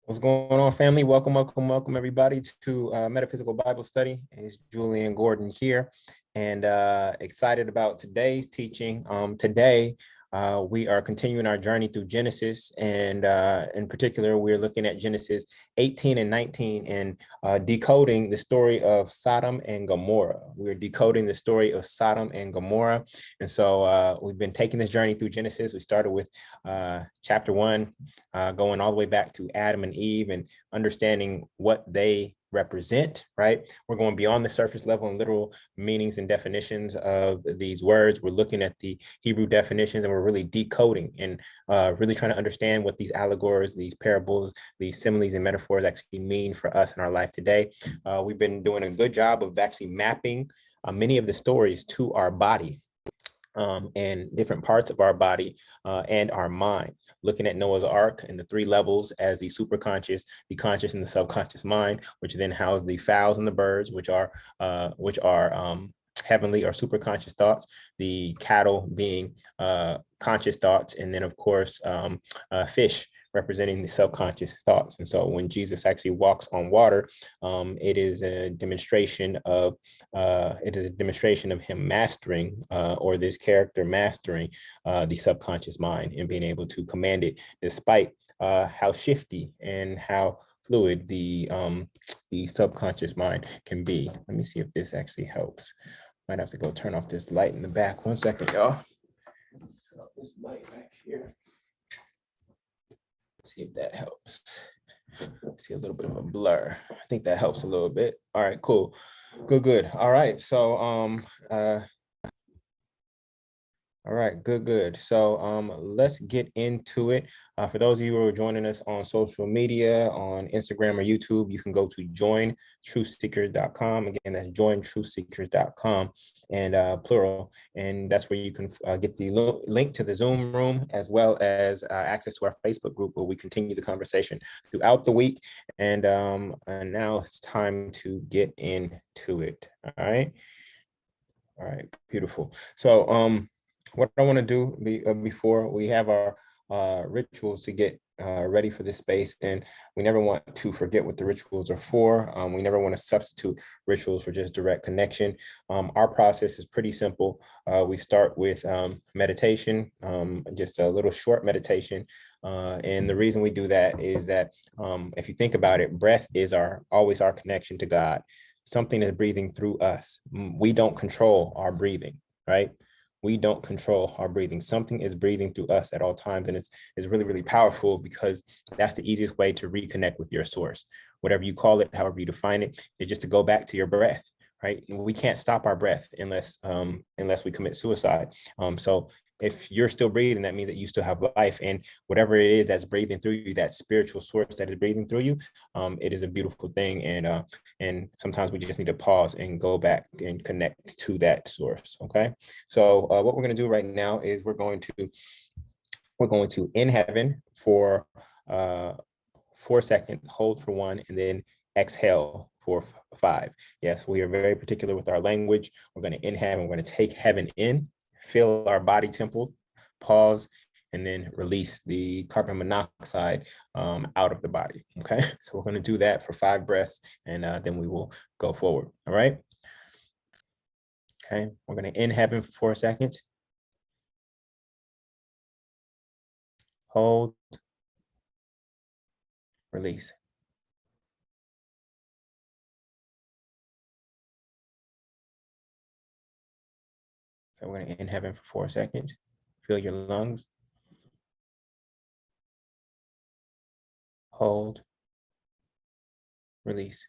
What's going on, family? Welcome, everybody to Metaphysical Bible Study. It's Julian Gordon here, and excited about today's teaching. Today, we are continuing our journey through Genesis, and in particular, we're looking at Genesis 18 and 19 and decoding the story of Sodom and Gomorrah. We're decoding the story of Sodom and Gomorrah, and so we've been taking this journey through Genesis. We started with chapter 1, going all the way back to Adam and Eve and understanding what they represent, right? We're going beyond the surface level and literal meanings and definitions of these words. We're looking at the Hebrew definitions, and we're really decoding and really trying to understand what these allegories, these parables, these similes and metaphors actually mean for us in our life today. We've been doing a good job of actually mapping many of the stories to our body, and different parts of our body and our mind, looking at Noah's Ark and the three levels as the superconscious, the conscious, and the subconscious mind, which then house the fowls and the birds, which are heavenly or superconscious thoughts, the cattle being conscious thoughts, and then of course fish representing the subconscious thoughts. And so when Jesus actually walks on water, it is a demonstration of him mastering, or this character mastering the subconscious mind and being able to command it despite how shifty and how fluid the subconscious mind can be. Let me see if this actually helps. Might have to go turn off this light in the back. 1 second, y'all. Turn off this light back here. See if that helps. See a little bit of a blur. I think that helps a little bit. All right, cool. Good. All right. So all right, good. So let's get into it. For those of you who are joining us on social media, on Instagram or YouTube, you can go to jointruthseekers.com. Again, that's jointruthseekers.com, and plural. And that's where you can get the link to the Zoom room, as well as access to our Facebook group, where we continue the conversation throughout the week. And now it's time to get into it. All right. All right, beautiful. So what I want to do before we have our rituals to get ready for this space, and we never want to forget what the rituals are for. We never want to substitute rituals for just direct connection. Our process is pretty simple. We start with meditation, just a little short meditation. And the reason we do that is that if you think about it, breath is always our connection to God. Something is breathing through us. We don't control our breathing, right? We don't control our breathing. Something is breathing through us at all times. And it's really, really powerful, because that's the easiest way to reconnect with your source. Whatever you call it, however you define it, is just to go back to your breath, right? We can't stop our breath unless we commit suicide. So if you're still breathing, that means that you still have life, and whatever it is that's breathing through you, that spiritual source that is breathing through you, it is a beautiful thing. And sometimes we just need to pause and go back and connect to that source. Okay. So what we're going to do right now is we're going to in heaven for 4 seconds, hold for 1, and then exhale for 5. Yes, we are very particular with our language. We're going to in heaven. We're going to take heaven in, fill our body temple, pause, and then release the carbon monoxide out of the body. Okay, so we're going to do that for 5 breaths, and then we will go forward. All right. Okay, we're going to in heaven for 4 seconds. Hold, release. Okay, we're going to in heaven for 4 seconds. Feel your lungs. Hold, release.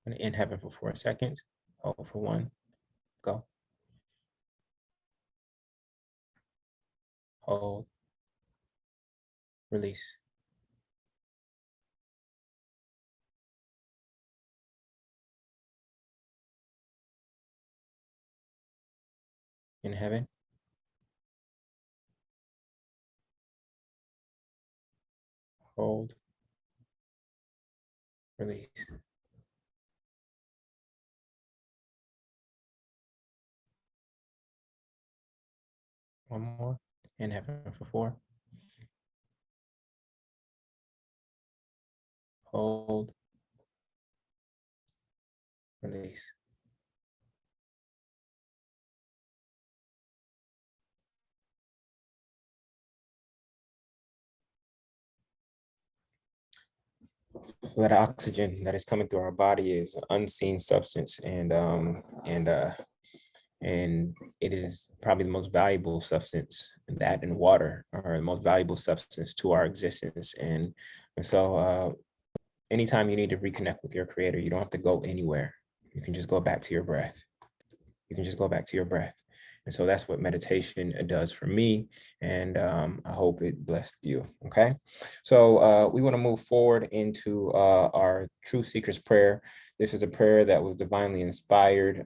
I'm going to in heaven for 4 seconds. Hold for 1. Go. Hold, release. In heaven. Hold, release. One more. In heaven for 4. Hold. Release. So that oxygen that is coming through our body is an unseen substance, and it is probably the most valuable substance. That and water are the most valuable substance to our existence. And so anytime you need to reconnect with your creator, you don't have to go anywhere. You can just go back to your breath. You can just go back to your breath. And so that's what meditation does for me. And I hope it blessed you. Okay. So we want to move forward into our Truth Seekers prayer. This is a prayer that was divinely inspired.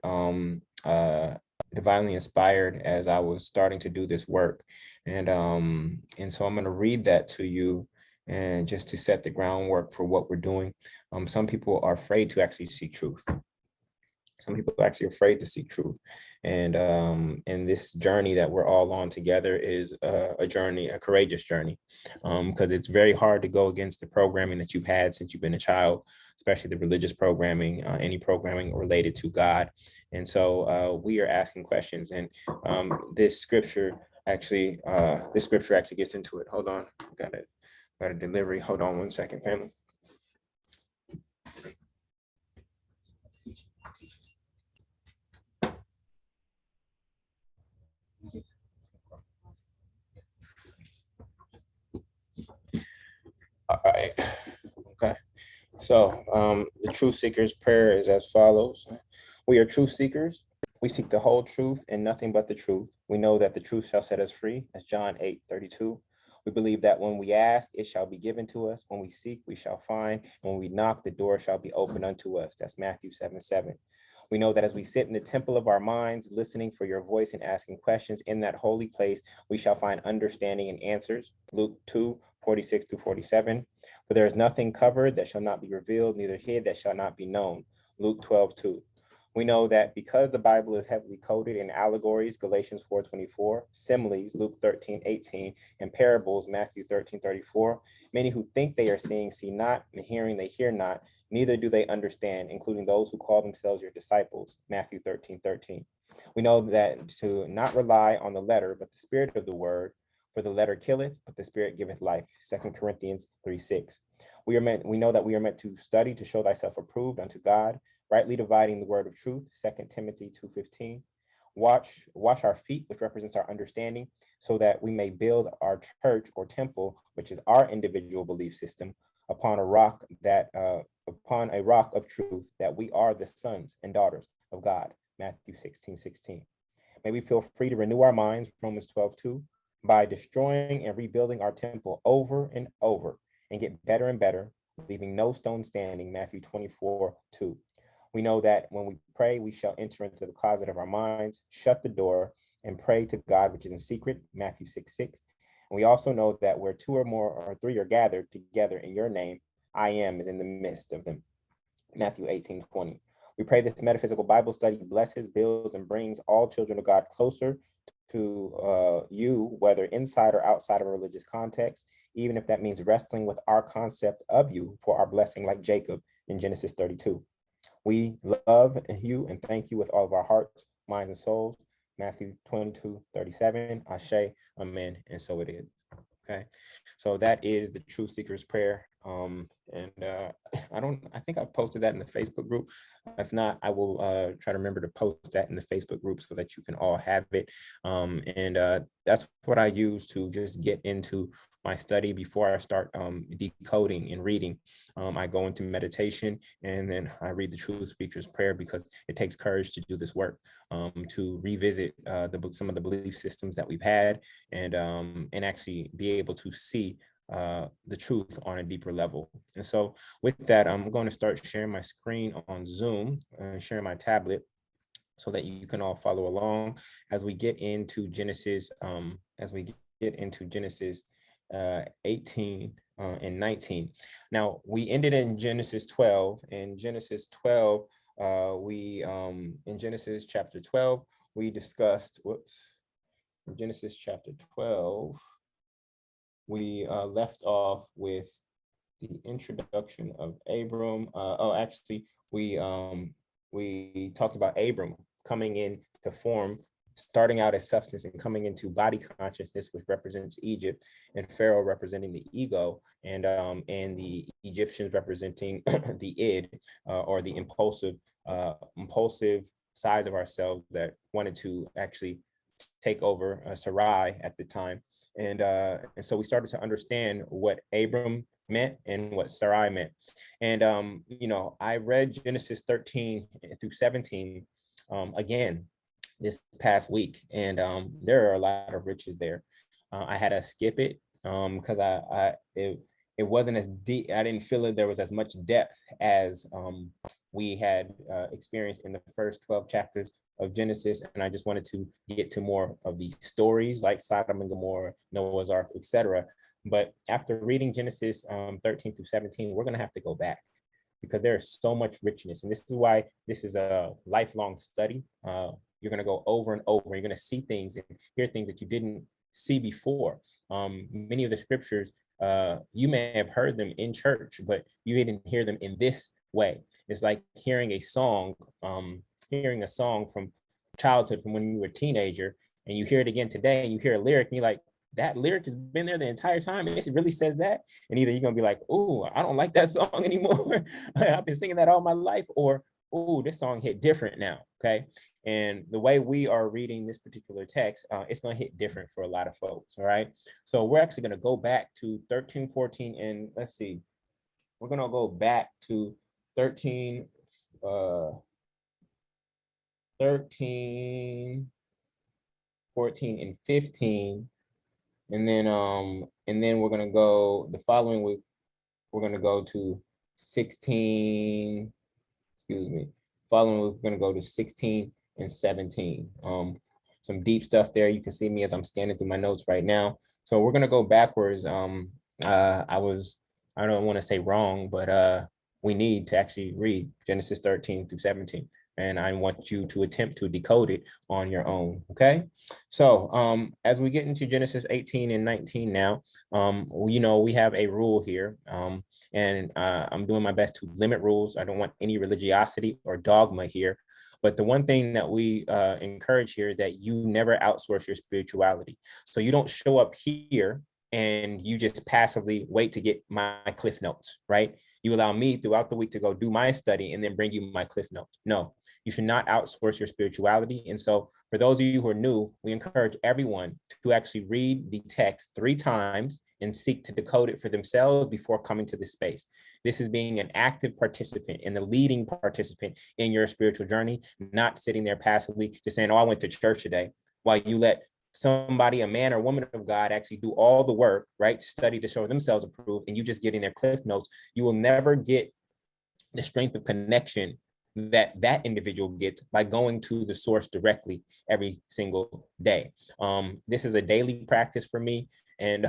Divinely inspired as I was starting to do this work. And so I'm going to read that to you, and just to set the groundwork for what we're doing. Some people are afraid to actually seek truth. Some people are actually afraid to seek truth. And this journey that we're all on together is a journey, a courageous journey, because it's very hard to go against the programming that you've had since you've been a child, especially the religious programming, any programming related to God. And so we are asking questions. And this scripture actually gets into it. Hold on, got a delivery. Hold on one second, family. All right. Okay. So the truth seeker's prayer is as follows. We are truth seekers. We seek the whole truth and nothing but the truth. We know that the truth shall set us free. That's John 8:32. We believe that when we ask, it shall be given to us. When we seek, we shall find. And when we knock, the door shall be opened unto us. That's Matthew 7:7. We know that as we sit in the temple of our minds, listening for your voice and asking questions in that holy place, we shall find understanding and answers. Luke 2:46-47. For there is nothing covered that shall not be revealed, neither hid that shall not be known. Luke 12:2. We know that because the Bible is heavily coded in allegories, Galatians 4:24, similes, Luke 13:18, and parables, Matthew 13:34, many who think they are seeing see not, and hearing they hear not, neither do they understand, including those who call themselves your disciples, Matthew 13:13. We know that to not rely on the letter, but the spirit of the word, for the letter killeth, but the spirit giveth life, 2 Corinthians 3:6. We know that we are meant to study to show thyself approved unto God, rightly dividing the word of truth, 2 Timothy 2:15. Wash our feet, which represents our understanding, so that we may build our church or temple, which is our individual belief system, upon a rock of truth, that we are the sons and daughters of God, Matthew 16:16. May we feel free to renew our minds, Romans 12:2, by destroying and rebuilding our temple over and over, and get better and better, leaving no stone standing, Matthew 24:2. We know that when we pray, we shall enter into the closet of our minds, shut the door, and pray to God, which is in secret, Matthew 6:6. And we also know that where 2 or more or 3 are gathered together in your name, I am is in the midst of them, Matthew 18:20. We pray this metaphysical Bible study blesses, builds, and brings all children of God closer to you, whether inside or outside of a religious context, even if that means wrestling with our concept of you for our blessing, like Jacob in Genesis 32. We love you and thank you with all of our hearts, minds, and souls. Matthew 22:37. Ashe, amen, and so it is. Okay, so that is the Truth Seeker's prayer. And I think I posted that in the Facebook group. If not, I will try to remember to post that in the Facebook group so that you can all have it. And that's what I use to just get into my study before I start decoding and reading. I go into meditation, and then I read the Truth Seeker's prayer, because it takes courage to do this work, to revisit some of the belief systems that we've had, and actually be able to see the truth on a deeper level. And so with that, I'm going to start sharing my screen on Zoom and sharing my tablet so that you can all follow along as we get into Genesis, 18 and 19. Now, we ended in Genesis 12. In Genesis 12, in Genesis chapter 12, we discussed, Genesis chapter 12, we left off with the introduction of Abram. Actually, we talked about Abram coming in to form, starting out as substance and coming into body consciousness, which represents Egypt, and Pharaoh representing the ego, and the Egyptians representing the id, or the impulsive sides of ourselves that wanted to actually take over Sarai at the time. And so we started to understand what Abram meant and what Sarai meant. And I read Genesis 13 through 17 again this past week, and there are a lot of riches there. I had to skip it because it wasn't as deep. I didn't feel that there was as much depth as we had experienced in the first 12 chapters of Genesis, and I just wanted to get to more of these stories like Sodom and Gomorrah, Noah's Ark, etc. But after reading Genesis 13 through 17, we're going to have to go back because there's so much richness, and this is why this is a lifelong study. You're going to go over and over. You're going to see things and hear things that you didn't see before. Many of the scriptures, you may have heard them in church, but you didn't hear them in this way. It's like hearing a song from childhood, from when you were a teenager, and you hear it again today, and you hear a lyric, and you're like, that lyric has been there the entire time, and it really says that. And either you're gonna be like, oh, I don't like that song anymore. I've been singing that all my life, or oh, this song hit different now. Okay. And the way we are reading this particular text, it's going to hit different for a lot of folks. All right. So we're actually going to go back to 13, 14, and let's see. We're going to go back to 13, 13, 14, and 15. And then we're going to go the following week. We're going to go to 16. Excuse me. Following week, we're going to go to 16 and 17. Some deep stuff there. You can see me as I'm scanning through my notes right now. So we're going to go backwards. I don't want to say wrong, but we need to actually read Genesis 13 through 17. And I want you to attempt to decode it on your own. Okay. So as we get into Genesis 18 and 19 now, we have a rule here. And I'm doing my best to limit rules. I don't want any religiosity or dogma here. But the one thing that we encourage here is that you never outsource your spirituality. So you don't show up here and you just passively wait to get my cliff notes, right? You allow me throughout the week to go do my study and then bring you my cliff notes. No, you should not outsource your spirituality. And so for those of you who are new, we encourage everyone to actually read the text 3 times and seek to decode it for themselves before coming to this space. This is being an active participant and the leading participant in your spiritual journey, not sitting there passively just saying, oh, I went to church today, while you let somebody, a man or woman of God, actually do all the work, right, to study to show themselves approved, and you just getting their cliff notes. You will never get the strength of connection that individual gets by going to the source directly every single day. This is a daily practice for me, and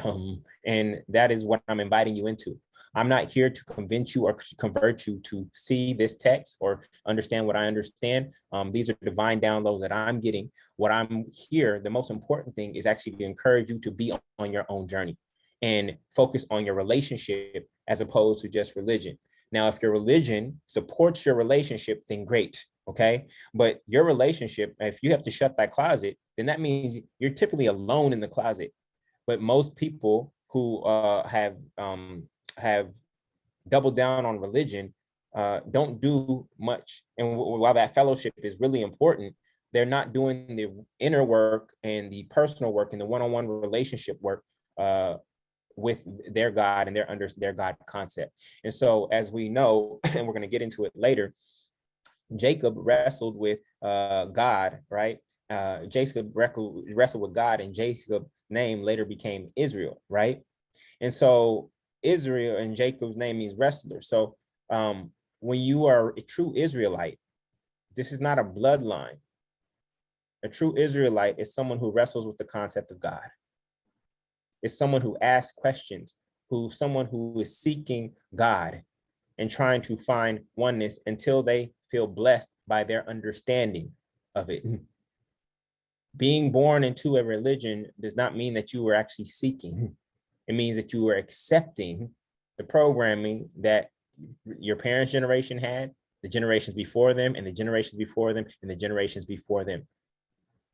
that is what I'm inviting you into. I'm not here to convince you or convert you to see this text or understand what I understand. These are divine downloads that I'm getting. What I'm here, the most important thing is actually to encourage you to be on your own journey and focus on your relationship as opposed to just religion. Now, if your religion supports your relationship, then great, okay? But your relationship, if you have to shut that closet, then that means you're typically alone in the closet. But most people who have doubled down on religion don't do much. And while that fellowship is really important, they're not doing the inner work and the personal work and the one-on-one relationship work with their God and their God concept. And so, as we know, and we're going to get into it later, Jacob wrestled with God, right? Jacob wrestled with God, and Jacob's name later became Israel, right? And so Israel and Jacob's name means wrestler. So when you are a true Israelite, this is not a bloodline. A true Israelite is someone who wrestles with the concept of God. Is someone who asks questions, someone who is seeking God and trying to find oneness until they feel blessed by their understanding of it. Being born into a religion does not mean that you were actually seeking. It means that you were accepting the programming that your parents' generation had, the generations before them, and the generations before them, and the generations before them.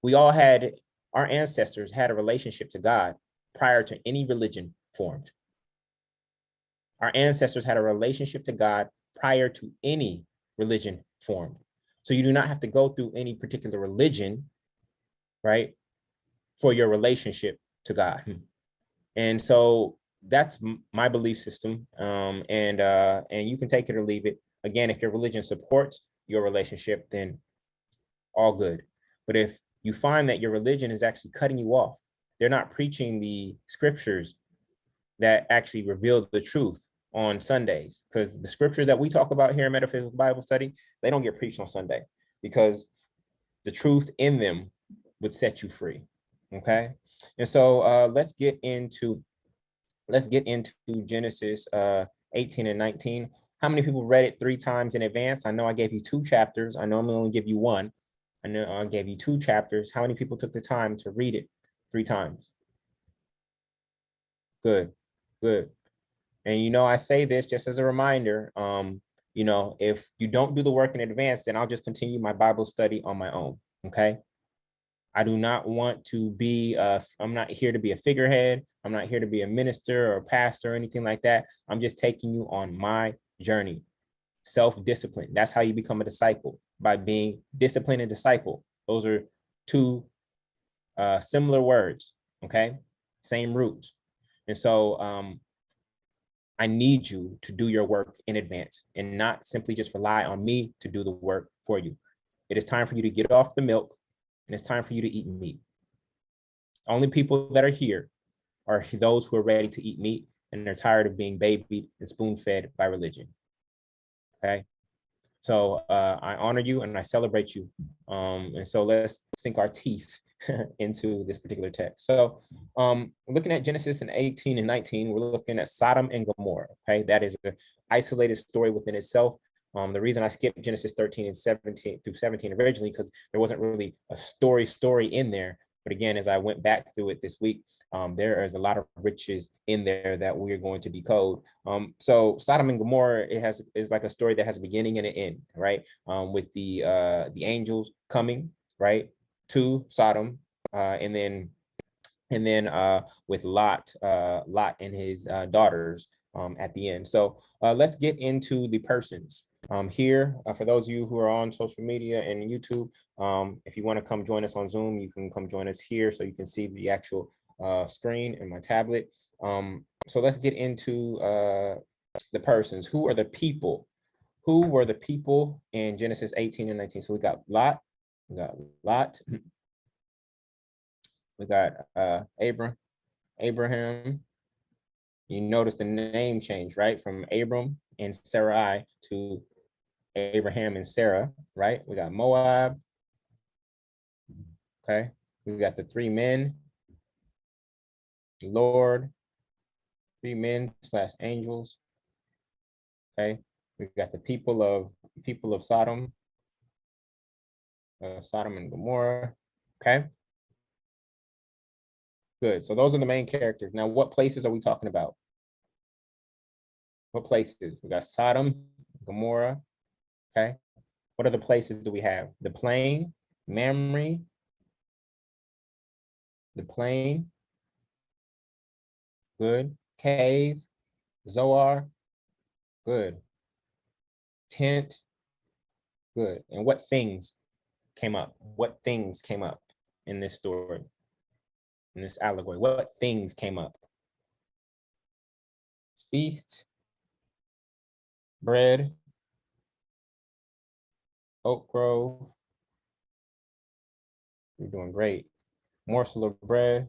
We all had, our ancestors had a relationship to God prior to any religion formed. Our ancestors had a relationship to God prior to any religion formed. So you do not have to go through any particular religion, right, for your relationship to God. And so that's my belief system. And you can take it or leave it. Again, if your religion supports your relationship, then all good. But if you find that your religion is actually cutting you off, they're not preaching the scriptures that actually reveal the truth on Sundays, because the scriptures that we talk about here in Metaphysical Bible Study, they don't get preached on Sunday because the truth in them would set you free. Okay. And so let's get into Genesis 18 and 19. How many people read it 3 times in advance? I know I gave you 2 chapters. I normally only give you 1. I know I gave you 2 chapters. How many people took the time to read it 3 times? Good, good. And I say this just as a reminder. If you don't do the work in advance, then I'll just continue my Bible study on my own. Okay. I do not want to be, I'm not here to be a figurehead. I'm not here to be a minister or a pastor or anything like that. I'm just taking you on my journey. Self-discipline. That's how you become a disciple, by being disciplined and disciple. Those are 2 similar words, okay? Same roots. And so I need you to do your work in advance and not simply just rely on me to do the work for you. It is time for you to get off the milk, and it's time for you to eat meat. Only people that are here are those who are ready to eat meat and they're tired of being babied and spoon-fed by religion. Okay. So I honor you and I celebrate you. And so let's sink our teeth into this particular text. So looking at Genesis 18 and 19, we're looking at Sodom and Gomorrah. Okay, that is an isolated story within itself. The reason I skipped Genesis 13 and 17 through 17 originally, because there wasn't really a story in there. But again, as I went back through it this week, there is a lot of riches in there that we're going to decode. So Sodom and Gomorrah, is like a story that has a beginning and an end, right? With the angels coming, right, to Sodom, and then with Lot and his daughters at the end. So let's get into the persons here. For those of you who are on social media and YouTube, if you want to come join us on Zoom, you can come join us here so you can see the actual screen in my tablet. So let's get into the persons. Who are the people? Who were the people in Genesis 18 and 19? So we got Lot. We got Abraham. You notice the name change, right? From Abram and Sarai to Abraham and Sarah, right? We got Moab. Okay. We got the 3 men, Lord, 3 men / angels. Okay. We got the people of Sodom, Sodom and Gomorrah. Okay. Good. So those are the main characters. Now, what places are we talking about? What places? We got Sodom, Gomorrah. Okay. What other places do we have? The plain, Mamre, the plain. Good. Cave, Zoar. Good. Tent. Good. And what things came up? What things came up in this story, in this allegory? What things came up? Feast, bread, oak grove. You're doing great. Morsel of bread.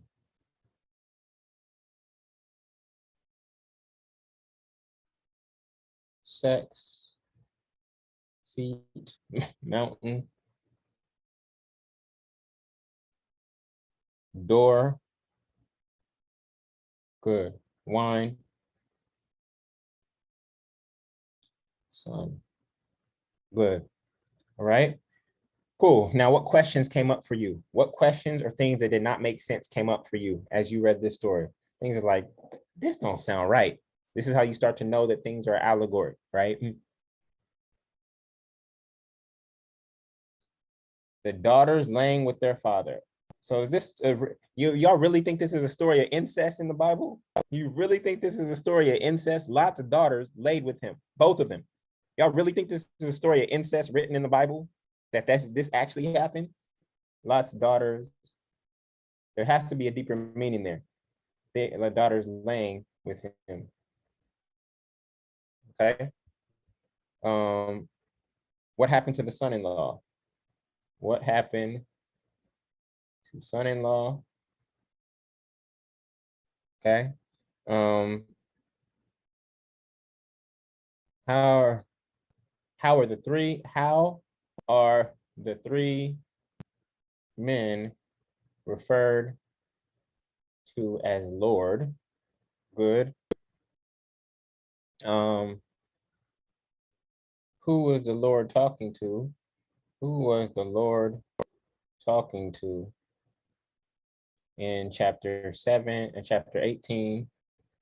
Sex, feet, mountain, door. Good. Wine, sun. Good. All right. Cool. Now, what questions came up for you? What questions or things that did not make sense came up for you as you read this story? Things like, this don't sound right. This is how you start to know that things are allegoric, right? The daughters laying with their father. So is this y'all really think this is a story of incest in the Bible? You really think this is a story of incest? Lots of daughters laid with him, both of them. Y'all really think this is a story of incest written in the Bible? This actually happened? Lots of daughters. There has to be a deeper meaning there. The daughters laying with him. Okay. What happened to the son-in-law? What happened to son-in-law? Okay. How are the three men referred to as Lord? Good. Who was the Lord talking to? Who was the Lord talking to in chapter 7 and chapter 18,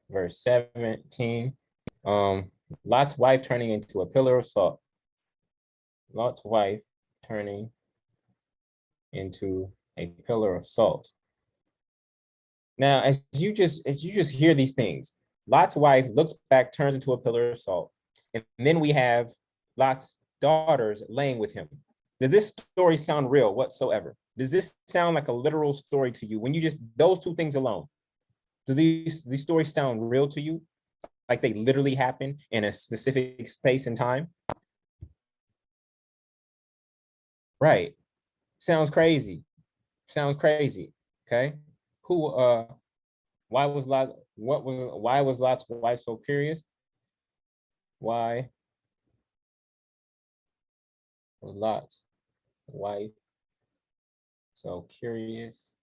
verse 17? Lot's wife turning into a pillar of salt. Lot's wife turning into a pillar of salt. Now, as you just hear these things, Lot's wife looks back, turns into a pillar of salt, and then we have Lot's daughters laying with him. Does this story sound real whatsoever? Does this sound like a literal story to you? When you just those two things alone, do these stories sound real to you? Like they literally happen in a specific space and time? Right. Sounds crazy. Sounds crazy. Okay. Who why was Lot's wife so curious? Why was Lot's wife so curious?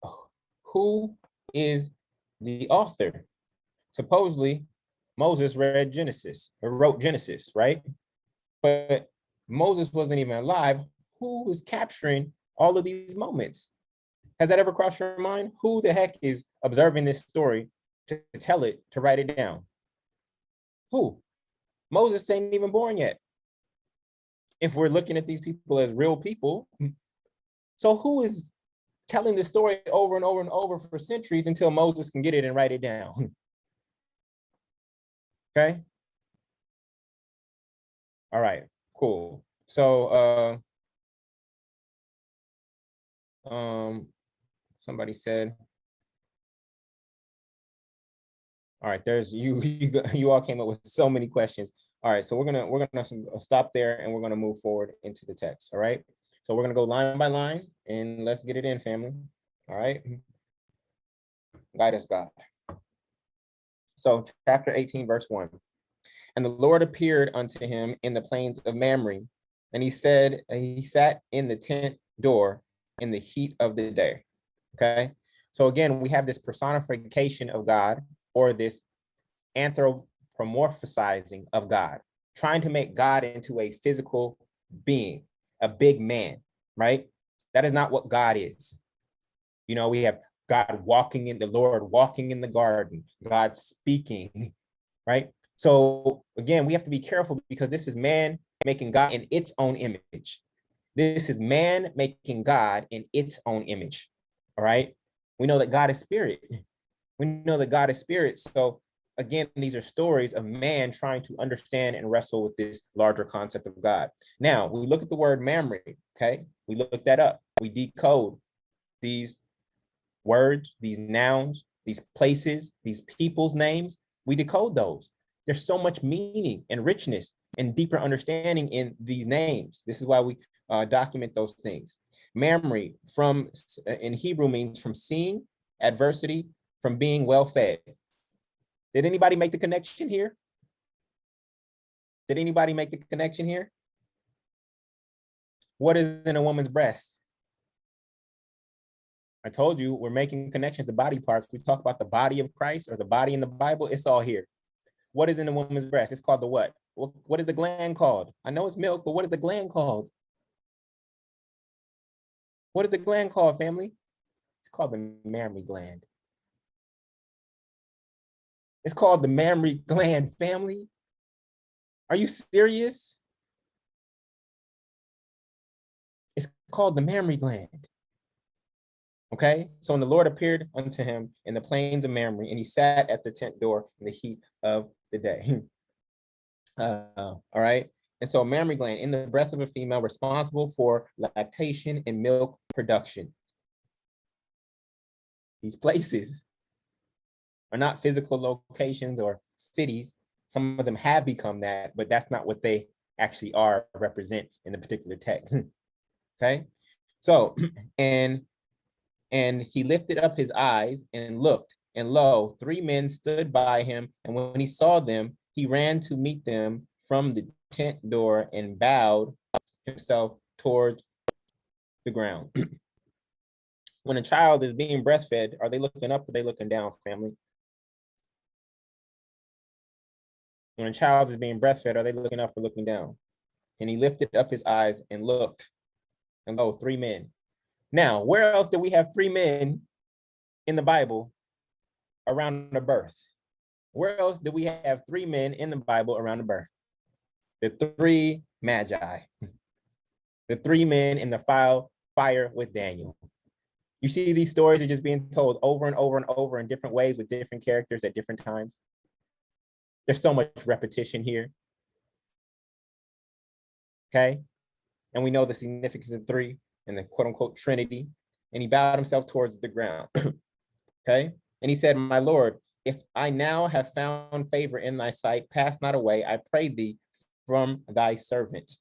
Oh, who is the author? Supposedly, Moses read Genesis or wrote Genesis, right? But Moses wasn't even alive. Who is capturing all of these moments? Has that ever crossed your mind? Who the heck is observing this story to tell it, to write it down? Who? Moses ain't even born yet. If we're looking at these people as real people, so who is telling the story over and over and over for centuries until Moses can get it and write it down? Okay. All right, cool. So somebody said, all right, there's you all came up with so many questions. All right, so we're gonna stop there and we're gonna move forward into the text. All right, so we're gonna go line by line and let's get it in, family. All right, guide us, God. So chapter 18, verse 1. And the Lord appeared unto him in the plains of Mamre, and he said, he sat in the tent door in the heat of the day. Okay, so again, we have this personification of God, or this anthropomorphizing of God, trying to make God into a physical being, a big man, right? That is not what God is. You know, we have God walking in the Lord, walking in the garden, God speaking, right? So again, we have to be careful because this is man making God in its own image. This is man making God in its own image. All right. We know that God is spirit. We know that God is spirit. So again, these are stories of man trying to understand and wrestle with this larger concept of God. Now, we look at the word Mamre, okay? We look that up. We decode these words, these nouns, these places, these people's names. We decode those. There's so much meaning and richness and deeper understanding in these names. This is why we document those things. Mamre from in Hebrew means from seeing adversity, from being well fed. Did anybody make the connection here? Did anybody make the connection here? What is in a woman's breast? I told you we're making connections to body parts. We talk about the body of Christ or the body in the Bible. It's all here. What is in the woman's breast? It's called the what? What is the gland called? I know it's milk, but what is the gland called? What is the gland called, family? It's called the mammary gland. It's called the mammary gland, family. Are you serious? It's called the mammary gland. Okay, so when the Lord appeared unto him in the plains of Mamre, and he sat at the tent door in the heat of the day. All right, and so mammary gland in the breast of a female responsible for lactation and milk production. These places are not physical locations or cities. Some of them have become that, but that's not what they actually are, represent in the particular text. Okay, so and he lifted up his eyes and looked, and lo, 3 men stood by him. And when he saw them, he ran to meet them from the tent door and bowed himself toward the ground. When a child is being breastfed, are they looking up or are they looking down, family? When a child is being breastfed, are they looking up or looking down? And he lifted up his eyes and looked, and lo, 3 men. Now, where else do we have 3 men in the Bible around the birth? Where else do we have 3 men in the Bible around the birth? The 3 magi, the 3 men in the fire with Daniel. You see, these stories are just being told over and over and over in different ways with different characters at different times. There's so much repetition here. Okay, and we know the significance of 3 and the quote unquote Trinity. And he bowed himself towards the ground. Okay, and he said, my Lord, if I now have found favor in thy sight, pass not away, I pray thee, from thy servant.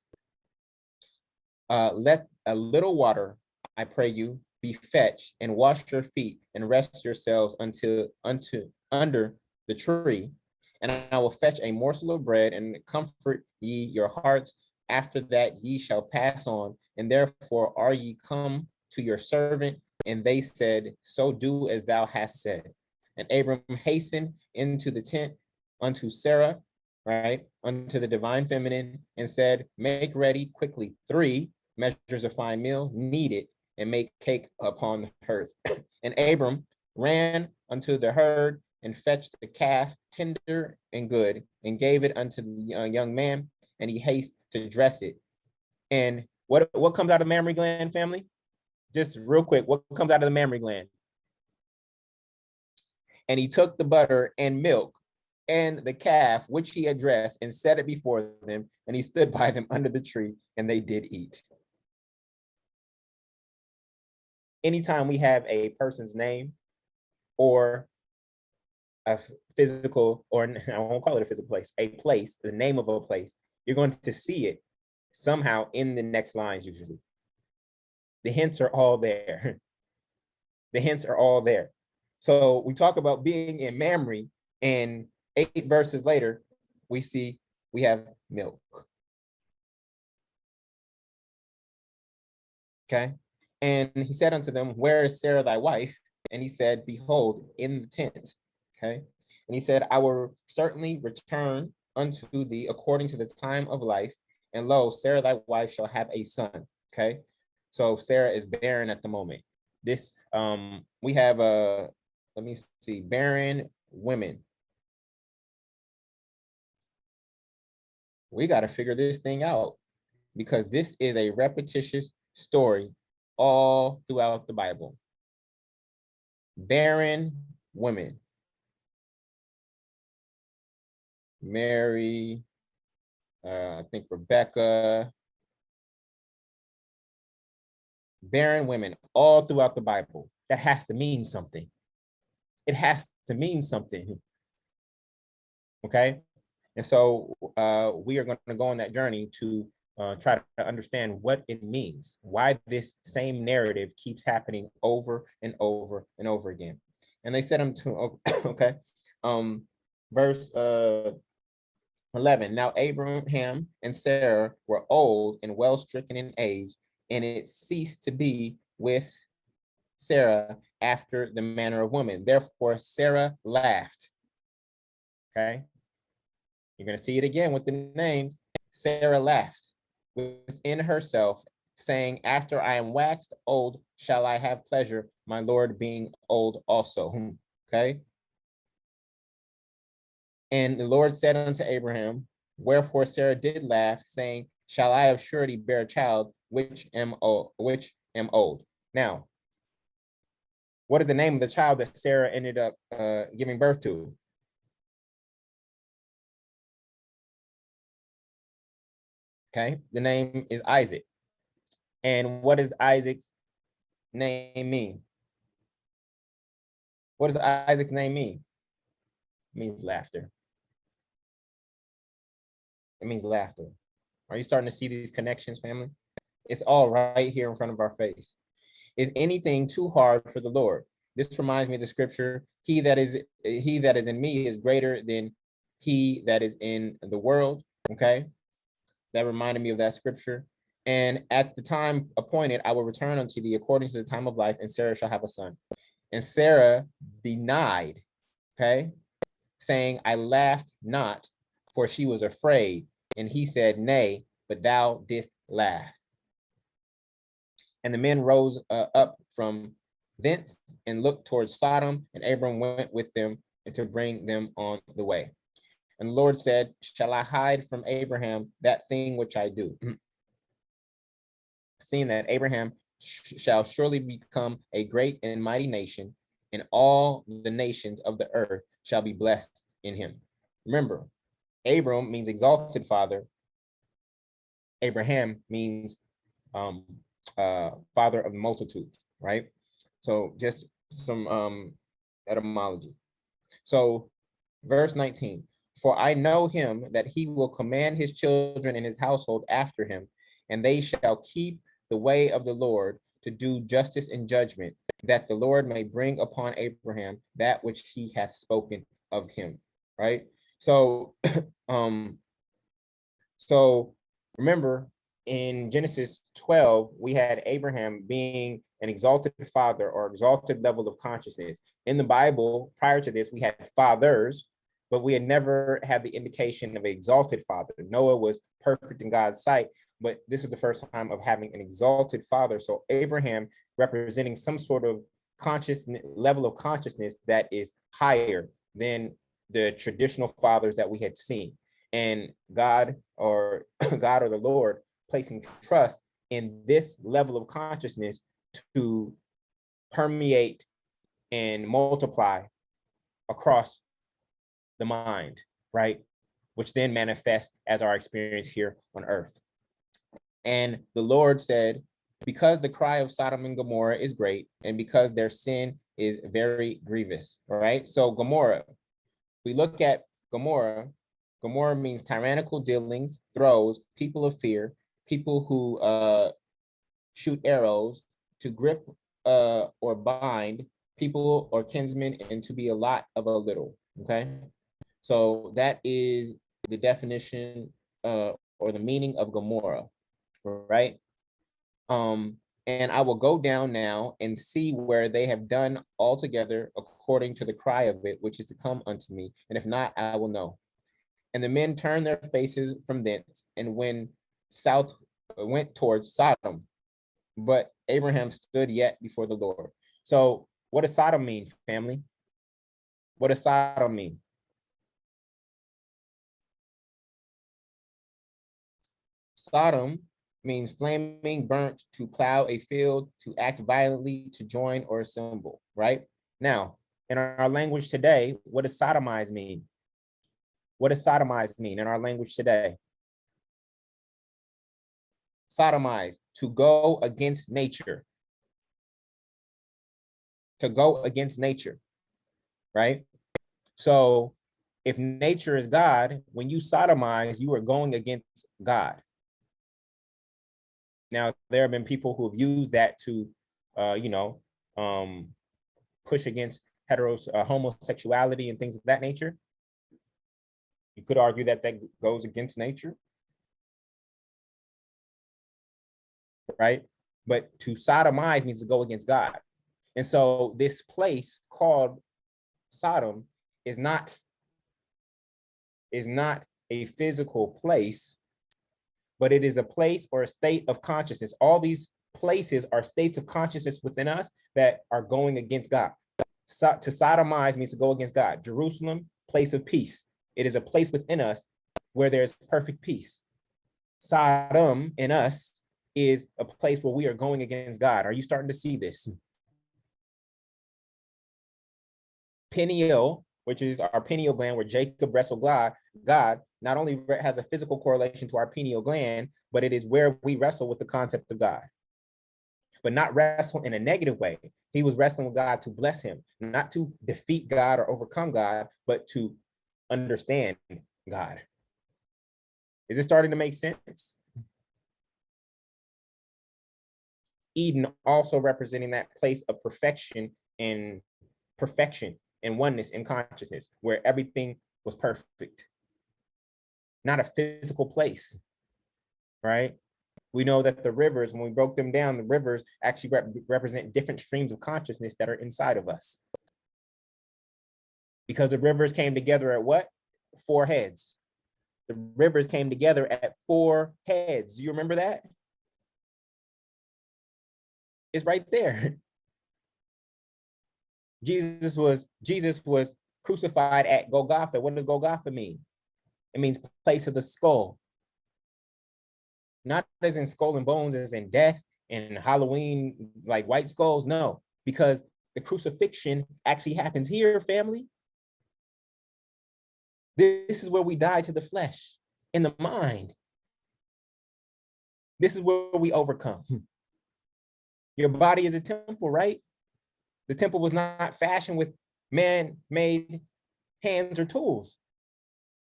Let a little water, I pray you, be fetched, and wash your feet, and rest yourselves under the tree. And I will fetch a morsel of bread, and comfort ye your hearts. After that ye shall pass on. And therefore are ye come to your servant? And they said, so do as thou hast said. And Abram hastened into the tent unto Sarah, right, unto the divine feminine, and said, make ready quickly 3 measures of fine meal, knead it, and make cake upon the hearth. And Abram ran unto the herd and fetched the calf, tender and good, and gave it unto the young man, and he hasted to dress it. And what comes out of the mammary gland, family? Just real quick, what comes out of the mammary gland? And he took the butter and milk and the calf, which he had dressed, and set it before them, and he stood by them under the tree, and they did eat. Anytime we have a person's name or a physical, or I won't call it a physical place, a place, the name of a place, you're going to see it somehow in the next lines usually. The hints are all there. The hints are all there. So we talk about being in Mamre, and 8 verses later, we have milk. Okay. And he said unto them, where is Sarah thy wife? And he said, behold, in the tent. Okay. And he said, I will certainly return unto thee according to the time of life. And lo, Sarah thy wife shall have a son. Okay. So Sarah is barren at the moment. This, we have let me see, barren women. We got to figure this thing out, because this is a repetitious story all throughout the Bible. Barren women. Mary, I think Rebecca. Barren women all throughout the Bible. That has to mean something. It has to mean something. Okay? And so we are going to go on that journey to try to understand what it means, why this same narrative keeps happening over and over and over again. And they said unto, okay, verse 11, now Abraham and Sarah were old and well stricken in age, and it ceased to be with Sarah after the manner of women. Therefore Sarah laughed. Okay. You're going to see it again with the names. Sarah laughed within herself, saying, after I am waxed old, shall I have pleasure, my Lord being old also. Okay. And the Lord said unto Abraham, wherefore Sarah did laugh, saying, shall I of surety bear a child, which am old. Now, what is the name of the child that Sarah ended up giving birth to? Okay, the name is Isaac. And what does Isaac's name mean? What does Isaac's name mean? It means laughter. It means laughter. Are you starting to see these connections, family? It's all right here in front of our face. Is anything too hard for the Lord? This reminds me of the scripture, he that is in me is greater than he that is in the world. Okay. That reminded me of that scripture. And at the time appointed, I will return unto thee according to the time of life, and Sarah shall have a son. And Sarah denied, okay, saying, I laughed not, for she was afraid. And he said, nay, but thou didst laugh. And the men rose up from thence and looked towards Sodom, and Abram went with them to bring them on the way. And the Lord said, shall I hide from Abraham that thing which I do? Seeing that Abraham shall surely become a great and mighty nation, and all the nations of the earth shall be blessed in him. Remember, Abram means exalted father. Abraham means father of the multitude, right? So just some etymology. So verse 19, for I know him that he will command his children and his household after him, and they shall keep the way of the Lord to do justice and judgment, that the Lord may bring upon Abraham that which he hath spoken of him, right? So, so remember in Genesis 12, we had Abraham being an exalted father or exalted level of consciousness. In the Bible, prior to this, we had fathers, but we had never had the indication of an exalted father. Noah was perfect in God's sight, but this was the first time of having an exalted father. So Abraham representing some sort of conscious level of consciousness that is higher than the traditional fathers that we had seen. And God or the Lord placing trust in this level of consciousness to permeate and multiply across the mind, right? Which then manifests as our experience here on earth. And the Lord said, because the cry of Sodom and Gomorrah is great, and because their sin is very grievous, right? So Gomorrah, we look at Gomorrah. Gomorrah means tyrannical dealings, throws, people of fear, people who shoot arrows, to grip or bind people or kinsmen, and to be a lot of a little, okay? So that is the definition or the meaning of Gomorrah, right? And I will go down now and see where they have done altogether according to the cry of it, which is to come unto me. And if not, I will know. And the men turned their faces from thence and went towards Sodom. But Abraham stood yet before the Lord. So what does Sodom mean, family? What does Sodom mean? Sodom means flaming, burnt, to plow a field, to act violently, to join or assemble, right? Now, in our language today, what does sodomize mean? What does sodomize mean in our language today? Sodomize, to go against nature. To go against nature, right? So if nature is God, when you sodomize, you are going against God. Now, there have been people who have used that to, push against homosexuality and things of that nature. You could argue that that goes against nature, right? But to sodomize means to go against God. And so this place called Sodom is not a physical place, but it is a place or a state of consciousness. All these places are states of consciousness within us that are going against God. To sodomize means to go against God. Jerusalem, place of peace. It is a place within us where there's perfect peace. Sodom in us is a place where we are going against God. Are you starting to see this? Pineal, which is our pineal gland, where Jacob wrestled God, not only has a physical correlation to our pineal gland, but it is where we wrestle with the concept of God. But not wrestle in a negative way. He was wrestling with God to bless him, not to defeat God or overcome God, but to understand God. Is it starting to make sense? Eden also representing that place of perfection and oneness in consciousness, where everything was perfect. Not a physical place, right? We know that the rivers, when we broke them down, the rivers actually represent different streams of consciousness that are inside of us. Because the rivers came together at what? 4 heads. The rivers came together at 4 heads. Do you remember that? It's right there. Jesus was crucified at Golgotha. What does Golgotha mean? It means place of the skull. Not as in skull and bones, as in death and Halloween, like white skulls. No, because the crucifixion actually happens here, family. This is where we die to the flesh, in the mind. This is where we overcome. Your body is a temple, right? The temple was not fashioned with man-made hands or tools.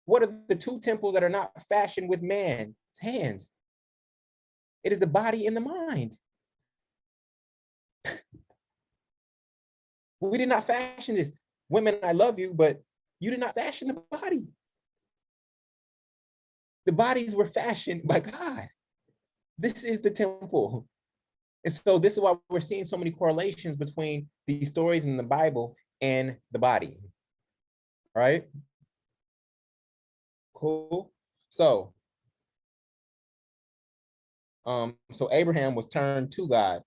What are the 2 temples that are not fashioned with man's hands? It is the body and the mind. We did not fashion this. Women, I love you, but you did not fashion the body. The bodies were fashioned by God. This is the temple. And so this is why we're seeing so many correlations between these stories in the Bible and the body. All right? Cool. So Abraham was turned to God.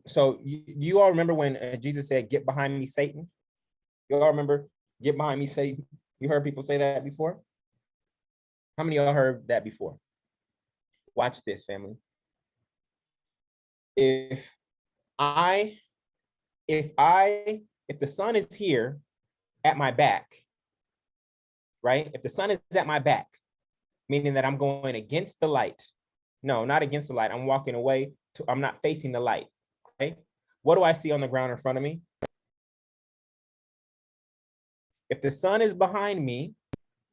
So you all remember when Jesus said, "Get behind me, Satan"? You all remember, "Get behind me, Satan"? You heard people say that before? How many of y'all heard that before? Watch this, family. If the sun is here at my back, right? If the sun is at my back, meaning that I'm going against the light. No, not against the light. I'm walking away. I'm not facing the light. Okay. What do I see on the ground in front of me? If the sun is behind me,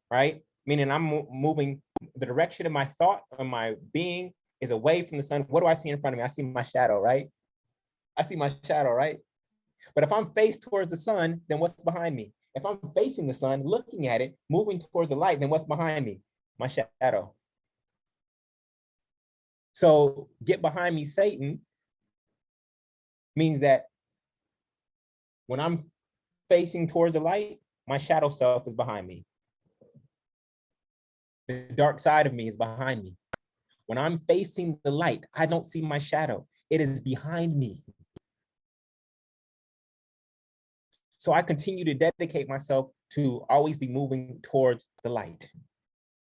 right? Meaning I'm moving, the direction of my thought or my being is away from the sun. What do I see in front of me? I see my shadow, right? I see my shadow, right? But if I'm faced towards the sun, then what's behind me? If I'm facing the sun, looking at it, moving towards the light, then what's behind me? My shadow. So get behind me, Satan, means that when I'm facing towards the light, my shadow self is behind me. The dark side of me is behind me. When I'm facing the light, I don't see my shadow. It is behind me. So I continue to dedicate myself to always be moving towards the light.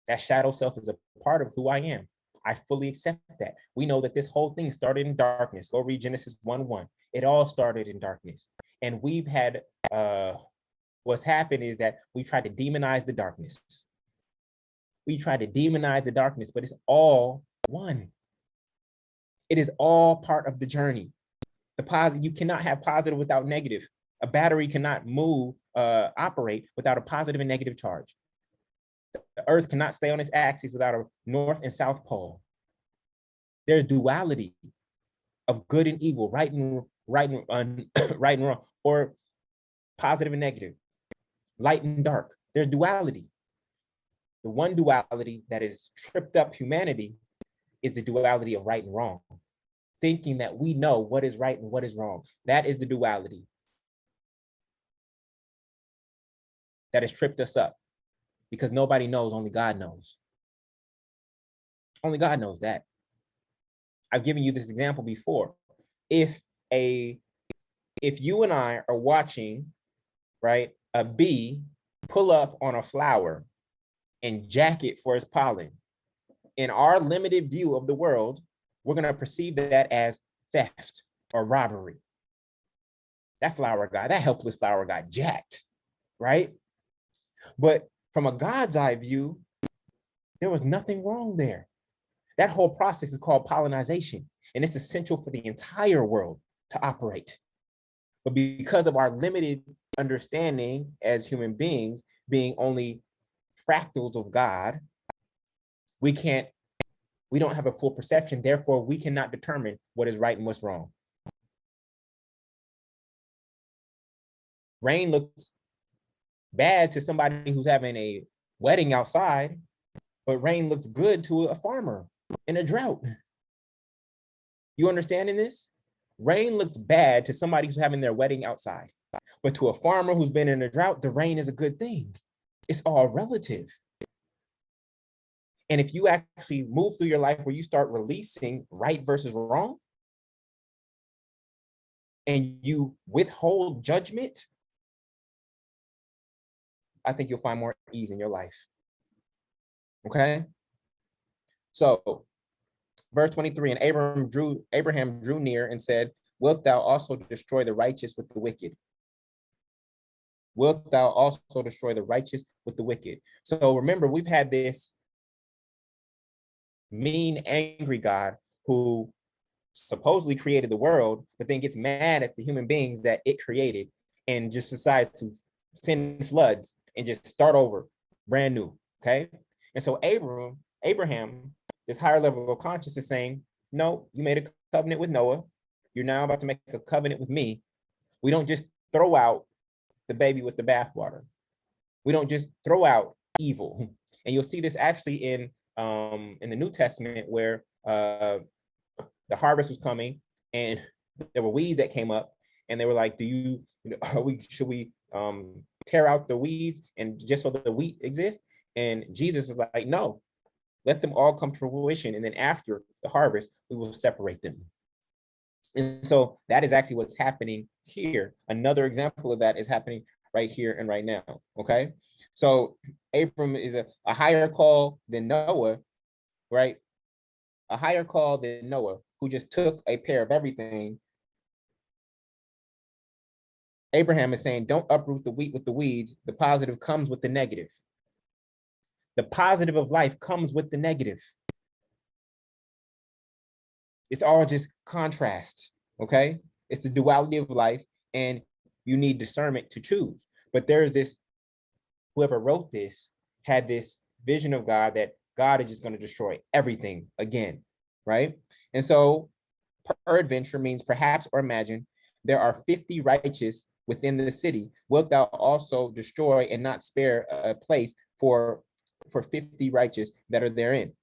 That shadow self is a part of who I am. I fully accept that. We know that this whole thing started in darkness. Go read Genesis 1:1. It all started in darkness. And we've had, what's happened is that we tried to demonize the darkness. We try to demonize the darkness, but it's all one. It is all part of the journey. The positive, you cannot have positive without negative. A battery cannot operate without a positive and negative charge. The earth cannot stay on its axis without a north and south pole. There's duality of good and evil, right and wrong, or positive and negative, light and dark. There's duality. The one duality that has tripped up humanity is the duality of right and wrong. Thinking that we know what is right and what is wrong. That is the duality that has tripped us up. because nobody knows, only God knows. Only God knows that. I've given you this example before. If you and I are watching, right, a bee pull up on a flower and jack it for its pollen, in our limited view of the world, we're going to perceive that as theft or robbery. That helpless flower got jacked, right? But from a God's eye view, there was nothing wrong there. That whole process is called pollination, and it's essential for the entire world to operate. But because of our limited understanding as human beings, being only fractals of God, we don't have a full perception. Therefore, we cannot determine what is right and what's wrong. Rain looks bad to somebody who's having a wedding outside, but rain looks good to a farmer in a drought. You understanding this? Rain looks bad to somebody who's having their wedding outside, but to a farmer who's been in a drought, the rain is a good thing. It's all relative. And if you actually move through your life where you start releasing right versus wrong, and you withhold judgment, I think you'll find more ease in your life. Okay? So, verse 23, and Abraham drew near and said, wilt thou also destroy the righteous with the wicked? Wilt thou also destroy the righteous with the wicked? So remember, we've had this mean, angry God who supposedly created the world, but then gets mad at the human beings that it created and just decides to send floods and just start over brand new. Okay. And so Abraham, this higher level of consciousness, saying, no, you made a covenant with Noah. You're now about to make a covenant with me. We don't just throw out the baby with the bathwater. We don't just throw out evil. And you'll see this actually in the New Testament, where the harvest was coming and there were weeds that came up, and they were like, should we tear out the weeds and just so that the wheat exists? And Jesus is like, no, let them all come to fruition, and then after the harvest, we will separate them. And so that is actually what's happening here. Another example of that is happening right here and right now. Okay. So Abram is a higher call than Noah, right? A higher call than Noah, who just took a pair of everything. Abraham is saying, don't uproot the wheat with the weeds. The positive comes with the negative. The positive of life comes with the negative. It's all just contrast, okay? It's the duality of life, and you need discernment to choose. But there's this, whoever wrote this had this vision of God that God is just going to destroy everything again, right? And so peradventure means perhaps or imagine, there are 50 righteous within the city. Wilt thou also destroy and not spare a place for 50 righteous that are therein?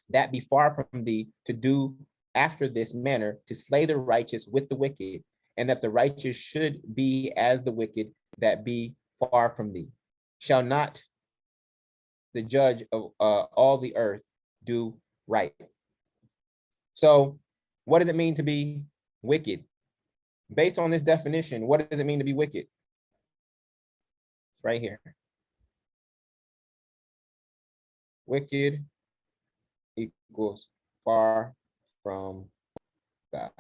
That be far from thee to do after this manner, to slay the righteous with the wicked, and that the righteous should be as the wicked that be far from thee. Shall not the judge of all the earth do right? So what does it mean to be wicked? Based on this definition, what does it mean to be wicked? It's right here. Wicked equals far from God.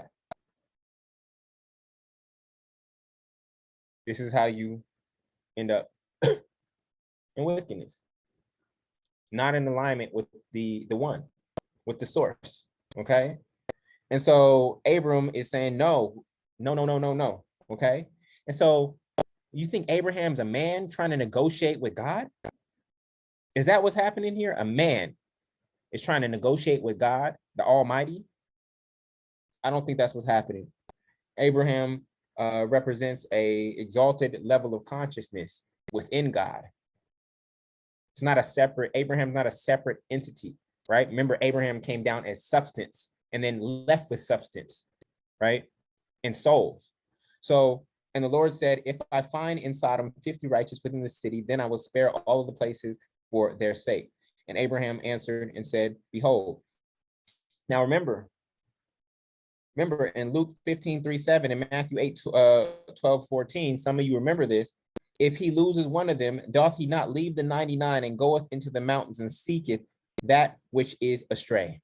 This is how you end up in wickedness. Not in alignment with the one, with the source. Okay. And so Abram is saying, no. Okay. And so you think Abraham's a man trying to negotiate with God? Is that what's happening here? A man is trying to negotiate with God, the Almighty? I don't think that's what's happening. Abraham represents a exalted level of consciousness within God. It's not a separate, Abraham's not a separate entity, right? Remember, Abraham came down as substance and then left with substance, right? And souls. So And the Lord said, if I find in Sodom 50 righteous within the city, then I will spare all of the places for their sake. And Abraham answered and said, behold. Now remember in Luke 15:3-7 and Matthew 8:12-14, some of you remember this. If he loses one of them, doth he not leave the 99 and goeth into the mountains and seeketh that which is astray?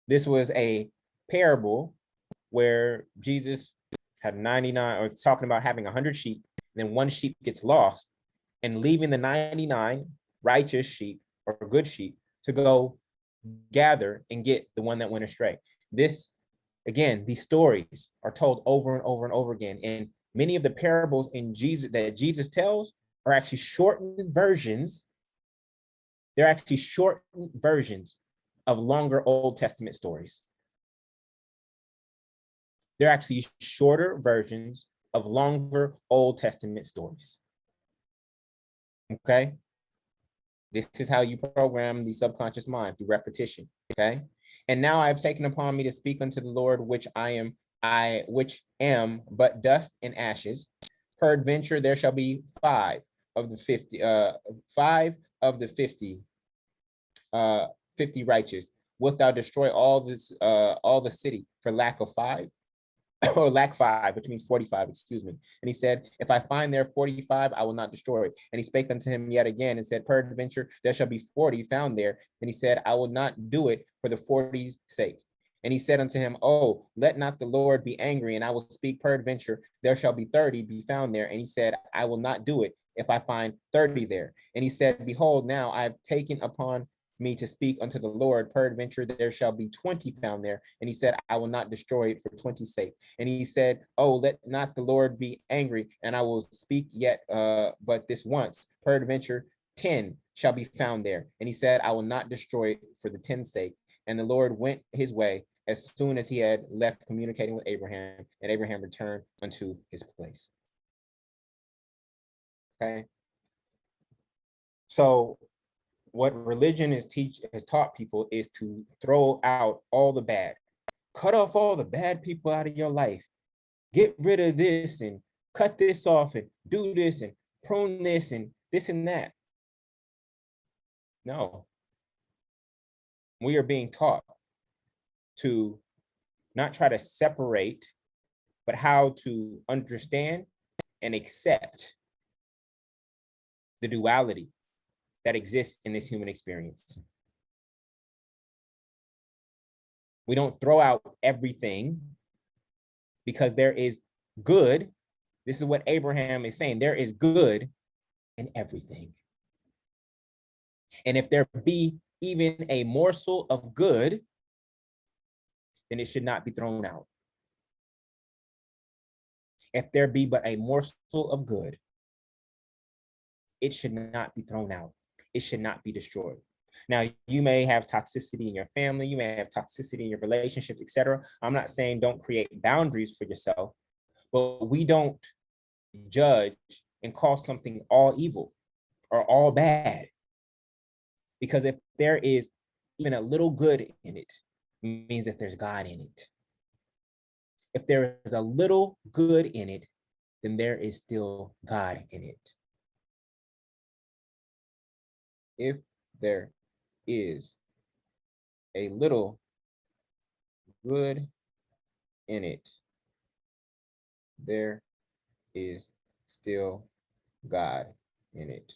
This was a parable where Jesus had 99, or it's talking about having 100 sheep, then one sheep gets lost, and leaving the 99 righteous sheep or good sheep to go gather and get the one that went astray. This, again, these stories are told over and over and over again. And many of the parables in Jesus that Jesus tells are actually shortened versions. They're actually shortened versions of longer Old Testament stories. They're actually shorter versions of longer Old Testament stories. Okay? This is how you program the subconscious mind, through repetition. Okay? And now I have taken upon me to speak unto the Lord, which which am but dust and ashes. Peradventure there shall be 5 of the 50, 5 of the 50, 50 righteous. Wilt thou destroy all the city for lack of 5? Or lack 5, which means 45, excuse me. And he said, if I find there 45, I will not destroy it. And he spake unto him yet again and said, peradventure there shall be 40 found there. And he said, I will not do it for the 40's sake. And he said unto him, oh, let not the Lord be angry, and I will speak, peradventure there shall be 30 be found there. And he said, I will not do it if I find 30 there. And he said, behold, now I have taken upon me to speak unto the Lord, peradventure there shall be 20 found there. And he said, I will not destroy it for 20's sake. And he said, oh, let not the Lord be angry, and I will speak yet but this once, peradventure 10 shall be found there. And he said, I will not destroy it for the 10's sake. And the Lord went his way as soon as he had left communicating with Abraham, and Abraham returned unto his place. Okay. So what religion has taught people is to throw out all the bad. Cut off all the bad people out of your life. Get rid of this and cut this off and do this and prune this and this and that. No. We are being taught to not try to separate, but how to understand and accept the duality that exists in this human experience. We don't throw out everything because there is good. This is what Abraham is saying. There is good in everything. And if there be even a morsel of good, then it should not be thrown out. If there be but a morsel of good, it should not be thrown out. It should not be destroyed. Now, you may have toxicity in your family, you may have toxicity in your relationships, etc. I'm not saying don't create boundaries for yourself, but we don't judge and call something all evil or all bad. Because if there is even a little good in it, it means that there's God in it. If there is a little good in it, then there is still God in it. If there is a little good in it, there is still God in it.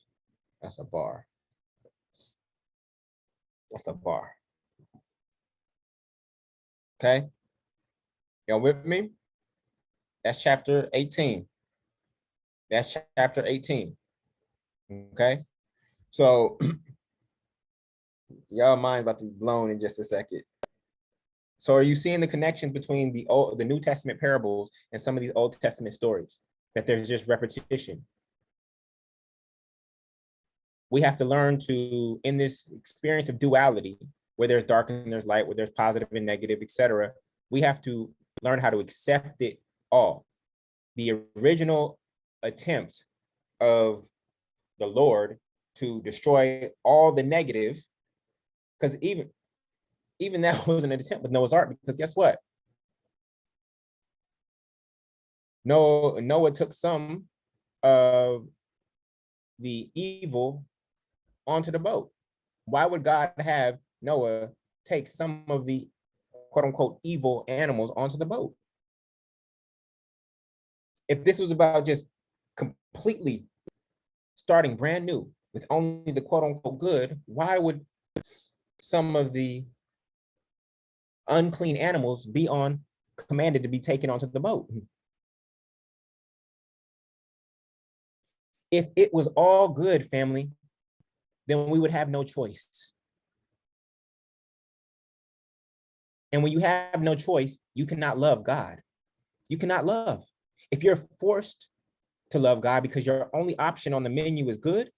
That's a bar. That's a bar. Okay? Y'all with me? That's chapter 18. That's chapter 18. Okay? So y'all mind about to be blown in just a second. So are you seeing the connection between the New Testament parables and some of these Old Testament stories? That there's just repetition. We have to learn to, in this experience of duality, where there's dark and there's light, where there's positive and negative, etc., we have to learn how to accept it all. The original attempt of the Lord to destroy all the negative, because even that was an attempt with Noah's Ark, because guess what? Noah took some of the evil onto the boat. Why would God have Noah take some of the quote unquote evil animals onto the boat? If this was about just completely starting brand new with only the quote unquote good, why would some of the unclean animals be commanded to be taken onto the boat? If it was all good, family, then we would have no choice. And when you have no choice, you cannot love God. You cannot love. If you're forced to love God because your only option on the menu is good,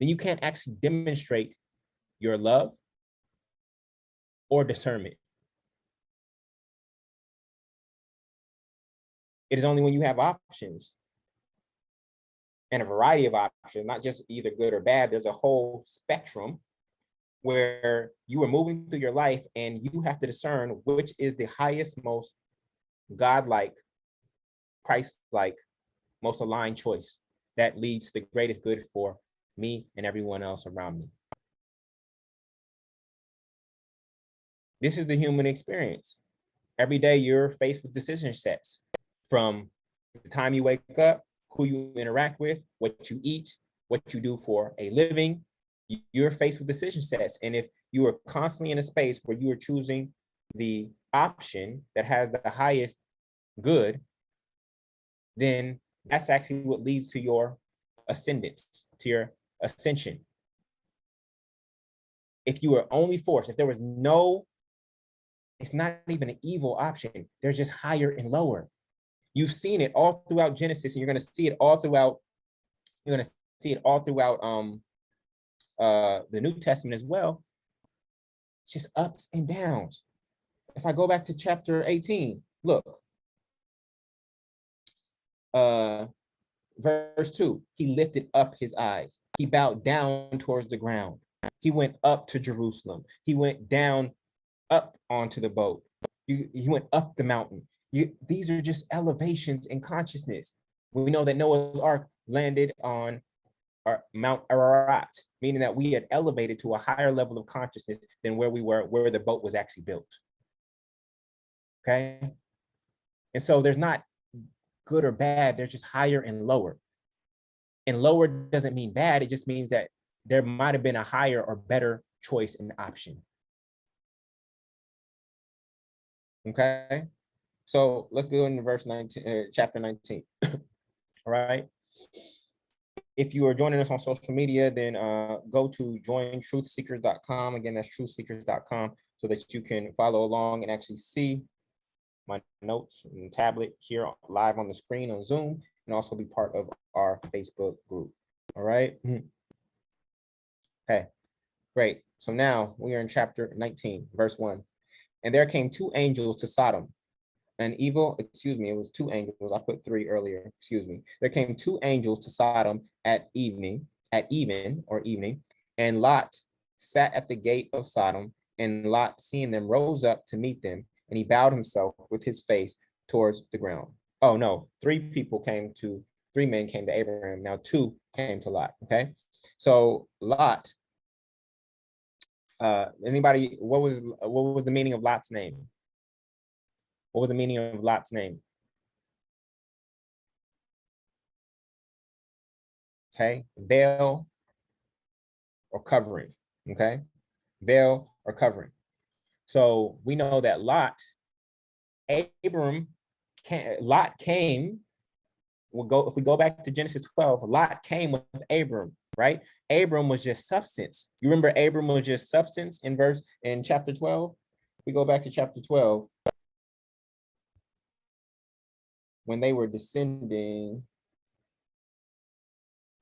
then you can't actually demonstrate your love or discernment. It is only when you have options and a variety of options, not just either good or bad, there's a whole spectrum where you are moving through your life and you have to discern which is the highest, most godlike, Christ-like, most aligned choice that leads to the greatest good for me and everyone else around me. This is the human experience. Every day you're faced with decision sets, from the time you wake up, who you interact with, what you eat, what you do for a living. You're faced with decision sets. And if you are constantly in a space where you are choosing the option that has the highest good, then that's actually what leads to your ascendance, to your ascension. If you were only forced, if there was no, it's not even an evil option, there's just higher and lower. You've seen it all throughout Genesis, and you're going to see it all throughout, the New Testament as well. It's just ups and downs. If I go back to chapter 18, look, verse 2, he lifted up his eyes. He bowed down towards the ground. He went up to Jerusalem. He went down up onto the boat. He went up the mountain. These are just elevations in consciousness. We know that Noah's Ark landed on Mount Ararat, meaning that we had elevated to a higher level of consciousness than where we were, where the boat was actually built. Okay? And so there's not good or bad, there's just higher and lower. And lower doesn't mean bad, it just means that there might have been a higher or better choice and option. Okay? So let's go into verse 19, chapter 19. All right. If you are joining us on social media, then go to jointruthseekers.com. Again, that's truthseekers.com, so that you can follow along and actually see my notes and tablet here live on the screen on Zoom, and also be part of our Facebook group. All right. Okay, great. So now we are in chapter 19, verse 1. And there came two angels to Sodom. It was two angels. I put three earlier, There came two angels to Sodom at even, and Lot sat at the gate of Sodom, and Lot, seeing them, rose up to meet them, and he bowed himself with his face towards the ground. Oh no, three men came to Abraham. Now two came to Lot, okay? So Lot, anybody, what was the meaning of Lot's name? What was the meaning of Lot's name? Okay, veil or covering, okay? Veil or covering. So we know that Lot came, if we go back to Genesis 12, Lot came with Abram, right? Abram was just substance. You remember Abram was just substance in chapter 12? We go back to chapter 12. When they were descending,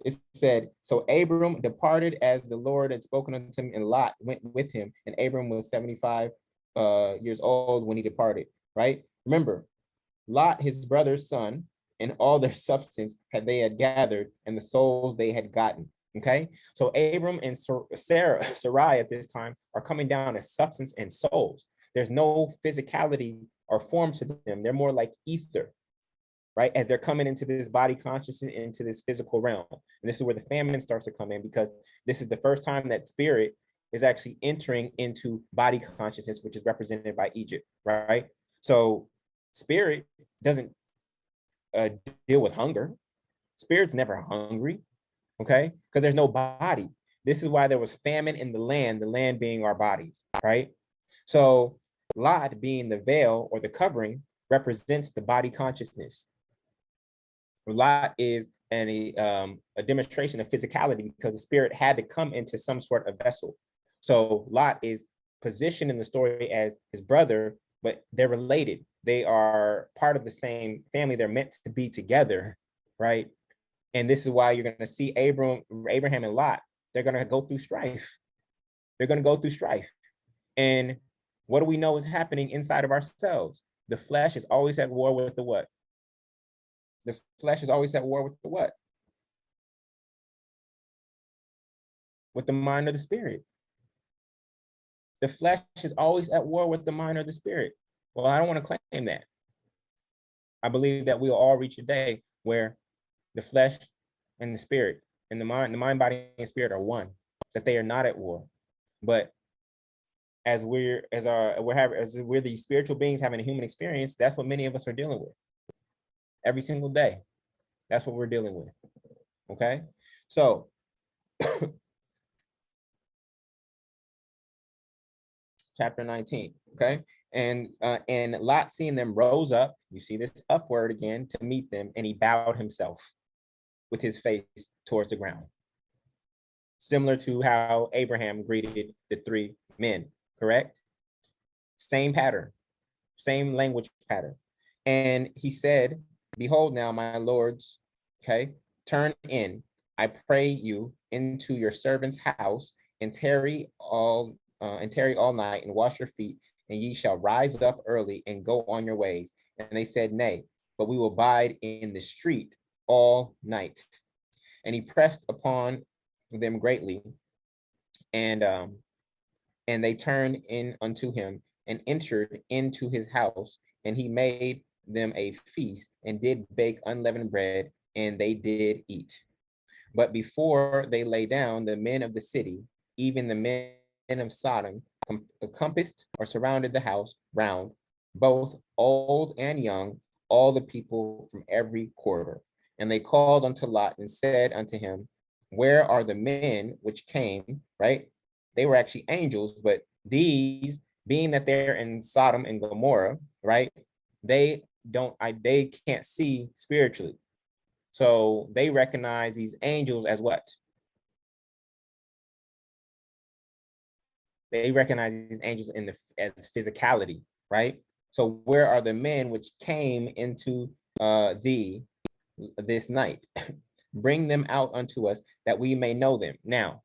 it said, so Abram departed as the Lord had spoken unto him, and Lot went with him. And Abram was 75 years old when he departed, right? Remember, Lot, his brother's son, and all their substance they had gathered, and the souls they had gotten. Okay, so Abram and Sarai at this time are coming down as substance and souls. There's no physicality or form to them. They're more like ether. right? As they're coming into this body consciousness, into this physical realm. And this is where the famine starts to come in, because this is the first time that spirit is actually entering into body consciousness, which is represented by Egypt, right? So spirit doesn't deal with hunger. Spirit's never hungry, okay? Because there's no body. This is why there was famine in the land being our bodies, right? So Lot being the veil or the covering represents the body consciousness. Lot is a demonstration of physicality, because the spirit had to come into some sort of vessel. So Lot is positioned in the story as his brother, but they're related. They are part of the same family. They're meant to be together, right? And this is why you're going to see Abraham and Lot. They're going to go through strife. They're going to go through strife. And what do we know is happening inside of ourselves? The flesh is always at war with the what? The flesh is always at war with the what? With the mind or the spirit. The flesh is always at war with the mind or the spirit. Well, I don't want to claim that. I believe that we will all reach a day where the flesh and the spirit and the mind, body, and spirit are one, that they are not at war. But as we're the spiritual beings having a human experience, that's what many of us are dealing with every single day. That's what we're dealing with. Okay, so chapter 19. Okay, and Lot, seeing them, rose up. You see this upward again to meet them, and he bowed himself with his face towards the ground, similar to how Abraham greeted the three men. Correct? Same pattern, same language pattern. And he said, "Behold, now, my lords, okay, turn in, I pray you, into your servant's house, and tarry all night, and wash your feet, and ye shall rise up early and go on your ways." And they said, "Nay, but we will abide in the street all night." And he pressed upon them greatly, and they turned in unto him, and entered into his house, and he made them a feast, and did bake unleavened bread, and they did eat. But before they lay down, the men of the city, even the men of Sodom, compassed or surrounded the house round, both old and young, all the people from every quarter. And they called unto Lot and said unto him, "Where are the men which came?" Right? They were actually angels, but these, being that they're in Sodom and Gomorrah, right? They can't see spiritually. So they recognize these angels as what? They recognize these angels as physicality, right? So where are the men which came into thee this night? Bring them out unto us, that we may know them. Now,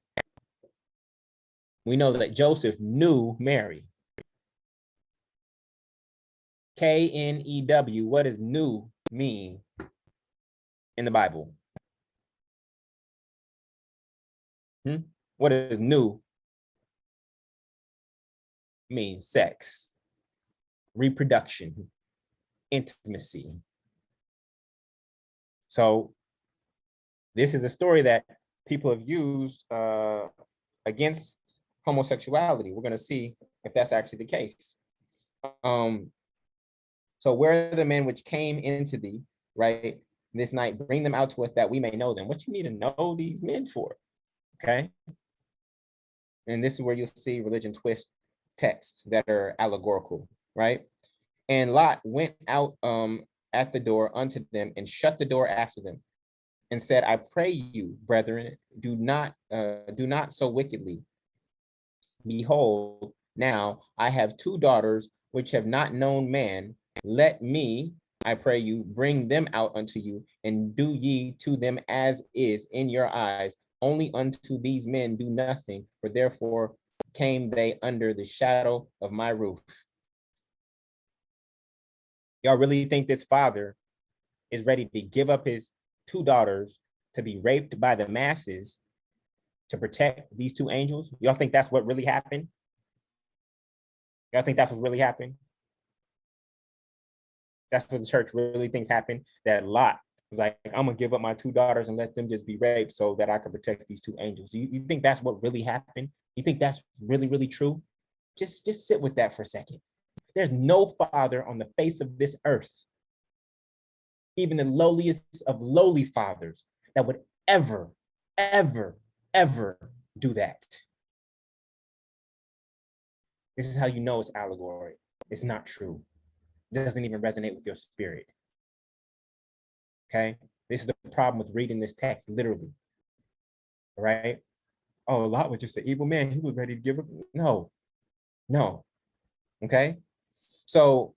we know that Joseph knew Mary. K-N-E-W. What does "new" mean in the Bible? What does "new" mean? Sex, reproduction, intimacy. So this is a story that people have used against homosexuality. We're going to see if that's actually the case. So where are the men which came into thee, right, this night? Bring them out to us, that we may know them. What you need to know these men for? Okay. And this is where you'll see religion twist texts that are allegorical, right? And Lot went out at the door unto them, and shut the door after them, and said, "I pray you, brethren, do not so wickedly. Behold, now I have two daughters which have not known man. Let me, I pray you, bring them out unto you, and do ye to them as is in your eyes. Only unto these men do nothing, for therefore came they under the shadow of my roof." Y'all really think this father is ready to give up his two daughters to be raped by the masses to protect these two angels? Y'all think that's what really happened? Y'all think that's what really happened? That's what the church really thinks happened. That Lot was like, I'm gonna give up my two daughters and let them just be raped so that I can protect these two angels. You think that's what really happened? You think that's really, really true? Just sit with that for a second. There's no father on the face of this earth, even the lowliest of lowly fathers, that would ever, ever, ever do that. This is how you know it's allegory. It's not true. It doesn't even resonate with your spirit. Okay? This is the problem with reading this text literally. Right? Oh, Lot was just an evil man. He was ready to give up. No, no. Okay? So,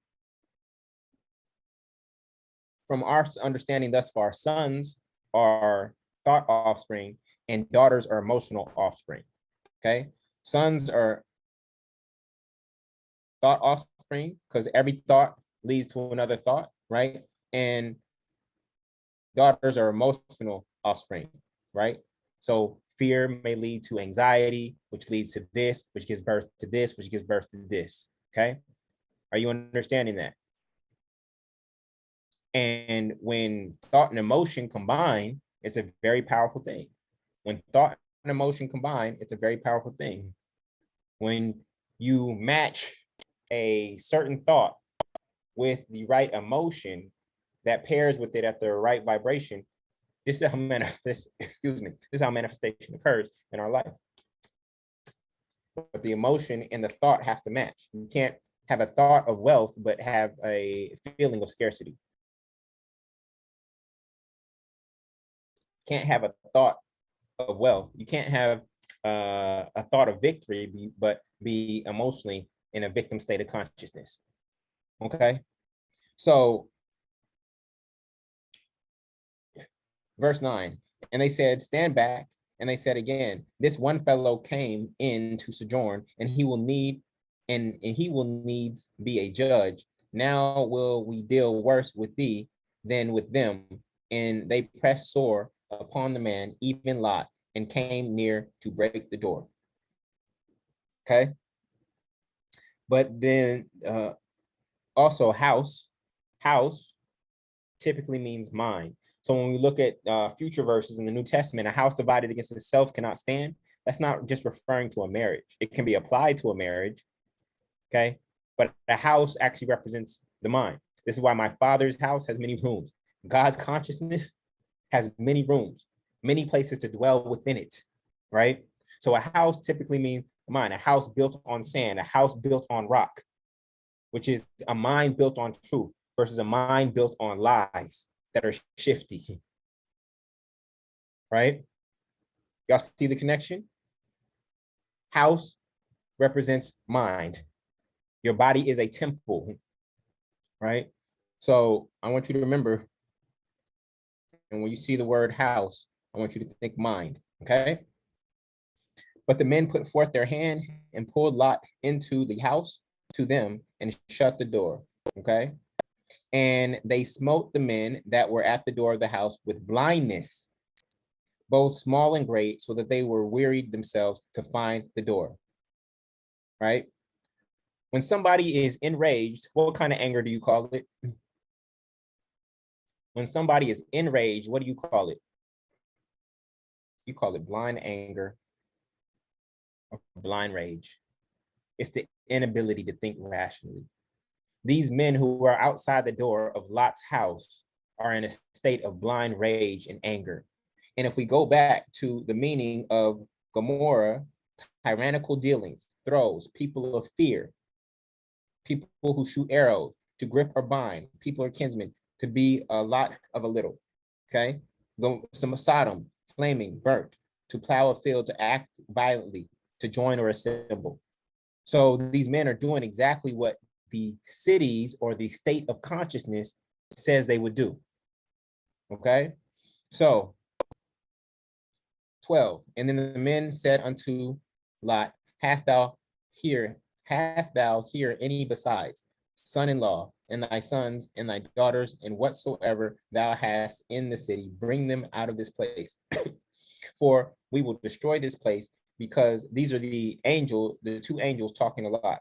from our understanding thus far, sons are thought offspring and daughters are emotional offspring. Okay? Sons are thought offspring because every thought leads to another thought, right? And daughters are emotional offspring, right? So fear may lead to anxiety, which leads to this, which gives birth to this, which gives birth to this. Okay. Are you understanding that? And when thought and emotion combine, it's a very powerful thing. When thought and emotion combine, it's a very powerful thing. When you match a certain thought with the right emotion that pairs with it at the right vibration, this is how this is how manifestation occurs in our life. But the emotion and the thought have to match. You can't have a thought of wealth but have a feeling of scarcity. Can't have a thought of wealth. You can't have a thought of victory but be emotionally in a victim state of consciousness. Okay, so verse 9, and they said, stand back. And they said again, this one fellow came in to sojourn, and he will needs be a judge. Now will we deal worse with thee than with them? And they pressed sore upon the man, even Lot, and came near to break the door. Okay. But then also house typically means mind. So when we look at future verses in the New Testament, a house divided against itself cannot stand. That's not just referring to a marriage. It can be applied to a marriage, okay? But a house actually represents the mind. This is why my Father's house has many rooms. God's consciousness has many rooms, many places to dwell within it, right? So a house typically means mind, a house built on sand, a house built on rock, which is a mind built on truth versus a mind built on lies that are shifty, right? Y'all see the connection? House represents mind. Your body is a temple, right? So I want you to remember, and when you see the word house, I want you to think mind, okay? But the men put forth their hand and pulled Lot into the house to them and shut the door, okay? And they smote the men that were at the door of the house with blindness, both small and great, so that they were wearied themselves to find the door, right? When somebody is enraged, what kind of anger do you call it? When somebody is enraged, what do you call it? You call it blind anger or blind rage. It's the inability to think rationally. These men who are outside the door of Lot's house are in a state of blind rage and anger. And if we go back to the meaning of Gomorrah, tyrannical dealings, throws, people of fear, people who shoot arrows, to grip or bind, people or kinsmen, to be a lot of a little, okay? Some Sodom, flaming, burnt, to plow a field, to act violently, to join or assemble. So these men are doing exactly what the cities or the state of consciousness says they would do, okay? So 12, and then the men said unto Lot, hast thou here any besides son-in-law, and thy sons and thy daughters, and whatsoever thou hast in the city, bring them out of this place. For we will destroy this place, because these are the two angels talking a lot.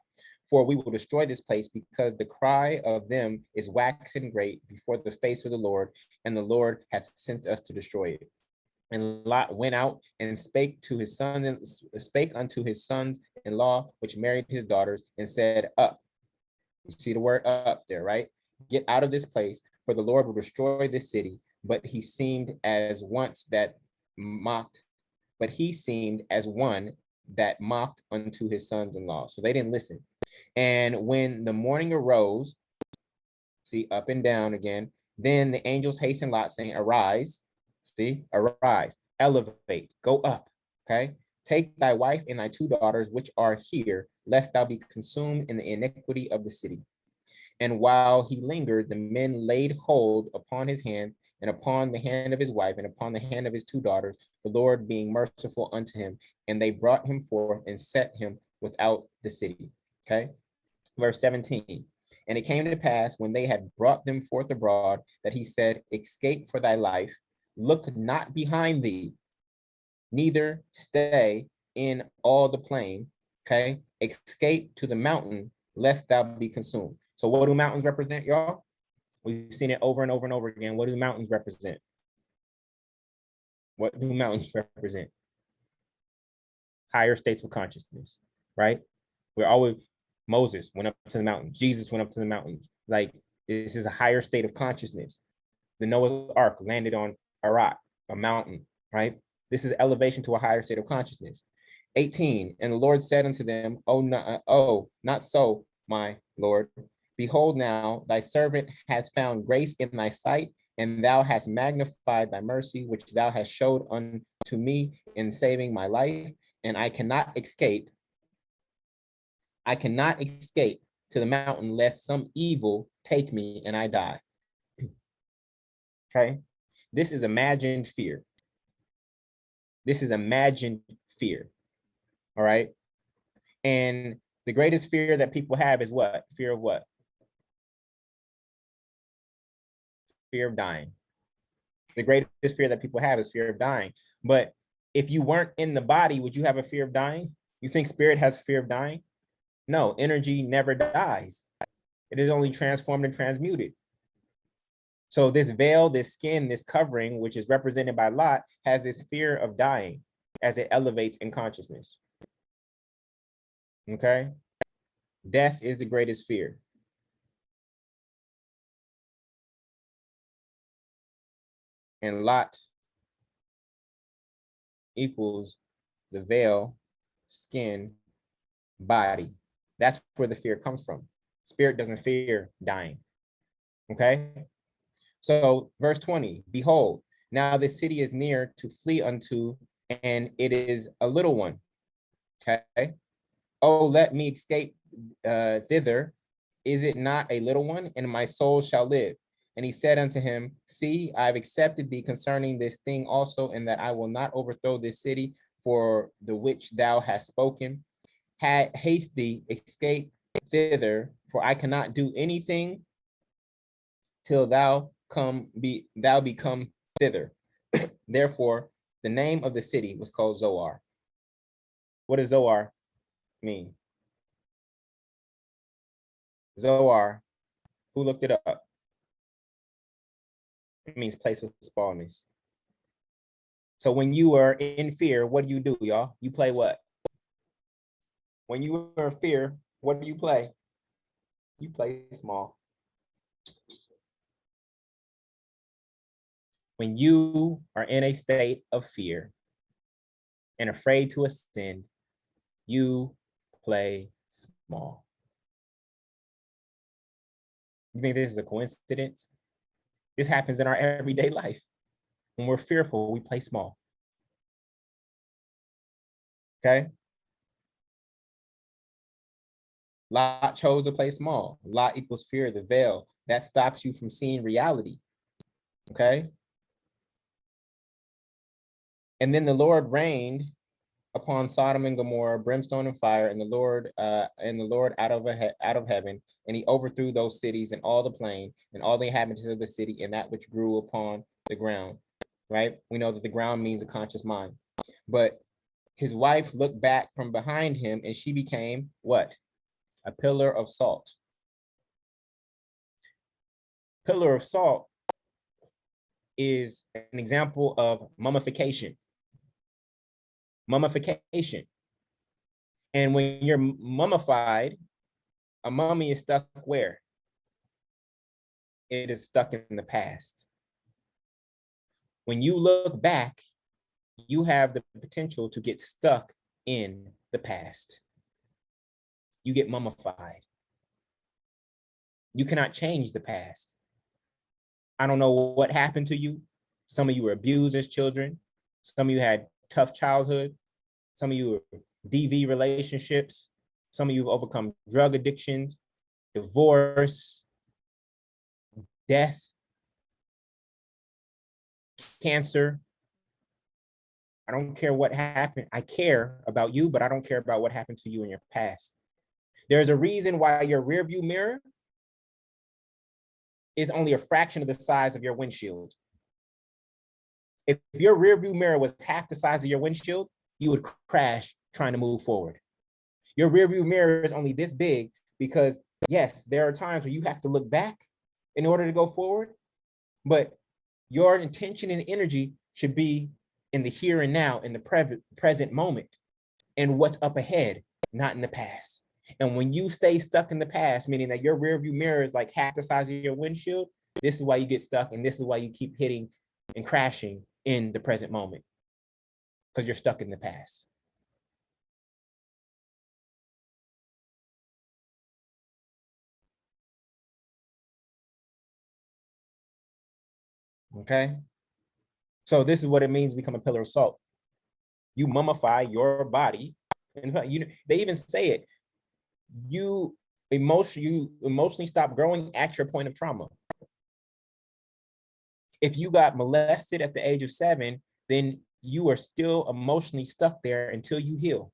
For we will destroy this place, because the cry of them is waxen great before the face of the Lord, and the Lord hath sent us to destroy it. And Lot went out and spake to his sons, and spake unto his sons-in-law, which married his daughters, and said, Up. You see the word up there, right? Get out of this place, for the Lord will destroy this city. But he seemed as once that mocked, but he seemed as one that mocked unto his sons-in-law. So they didn't listen. And when the morning arose, see, up and down again, then the angels hastened Lot, saying, Arise, see, arise, elevate, go up, okay? Take thy wife and thy two daughters, which are here, lest thou be consumed in the iniquity of the city. And while he lingered, the men laid hold upon his hand, and upon the hand of his wife, and upon the hand of his two daughters, the Lord being merciful unto him. And they brought him forth and set him without the city. Okay. Verse 17. And it came to pass, when they had brought them forth abroad, that he said, Escape for thy life, look not behind thee, neither stay in all the plain. Okay. Escape to the mountain, lest thou be consumed. So what do mountains represent, y'all? We've seen it over and over and over again. What do mountains represent? What do mountains represent? Higher states of consciousness, right? We're always, Moses went up to the mountains. Jesus went up to the mountains. Like, this is a higher state of consciousness. The Noah's Ark landed on a rock, a mountain, right? This is elevation to a higher state of consciousness. 18, and the Lord said unto them, not so, my Lord. Behold, now thy servant hath found grace in thy sight, and thou hast magnified thy mercy, which thou hast showed unto me in saving my life, and I cannot escape to the mountain, lest some evil take me and I die. Okay, this is imagined fear. This is imagined fear. All right. And the greatest fear that people have is what? Fear of what? Fear of dying. The greatest fear that people have is fear of dying. But if you weren't in the body, would you have a fear of dying? You think spirit has a fear of dying? No, energy never dies. It is only transformed and transmuted. So this veil, this skin, this covering, which is represented by Lot, has this fear of dying as it elevates in consciousness. Okay? Death is the greatest fear. And Lot equals the veil, skin, body. That's where the fear comes from. Spirit doesn't fear dying. Okay? So verse 20, behold, now the city is near to flee unto, and it is a little one. Okay? Oh, let me escape thither. Is it not a little one? And my soul shall live. And he said unto him, see, I have accepted thee concerning this thing also, and that I will not overthrow this city for the which thou hast spoken. Haste thee, escape thither, for I cannot do anything till thou become thither. Therefore, the name of the city was called Zoar. What does Zoar mean? Zoar, who looked it up? It means place of smallness. So when you are in fear, what do, y'all? You play what? When you are in fear, what do you play? You play small. When you are in a state of fear and afraid to ascend, you play small. You think this is a coincidence? This happens in our everyday life. When we're fearful, we play small. Okay? Lot chose to play small. Lot equals fear, the veil. That stops you from seeing reality. Okay? And then the Lord rained upon Sodom and Gomorrah, brimstone and fire, and the Lord out of heaven, and he overthrew those cities and all the plain and all the inhabitants of the city and that which grew upon the ground. Right? We know that the ground means a conscious mind. But his wife looked back from behind him, and she became what? A pillar of salt. Pillar of salt is an example of mummification. Mummification. And when you're mummified, a mummy is stuck where? It is stuck in the past. When you look back, you have the potential to get stuck in the past. You get mummified. You cannot change the past. I don't know what happened to you. Some of you were abused as children. Some of you had tough childhood. Some of you were DV relationships. Some of you have overcome drug addictions, divorce, death, cancer. I don't care what happened. I care about you, but I don't care about what happened to you in your past. There's a reason why your rearview mirror is only a fraction of the size of your windshield. If your rearview mirror was half the size of your windshield, you would crash trying to move forward. Your rearview mirror is only this big because, yes, there are times where you have to look back in order to go forward, but your intention and energy should be in the here and now, in the present moment, and what's up ahead, not in the past. And when you stay stuck in the past, meaning that your rearview mirror is like half the size of your windshield, this is why you get stuck, and this is why you keep hitting and crashing in the present moment, because you're stuck in the past. Okay? So this is what it means to become a pillar of salt. You mummify your body. In fact, they even say it. You emotionally stop growing at your point of trauma. If you got molested at the age of 7, then you are still emotionally stuck there until you heal.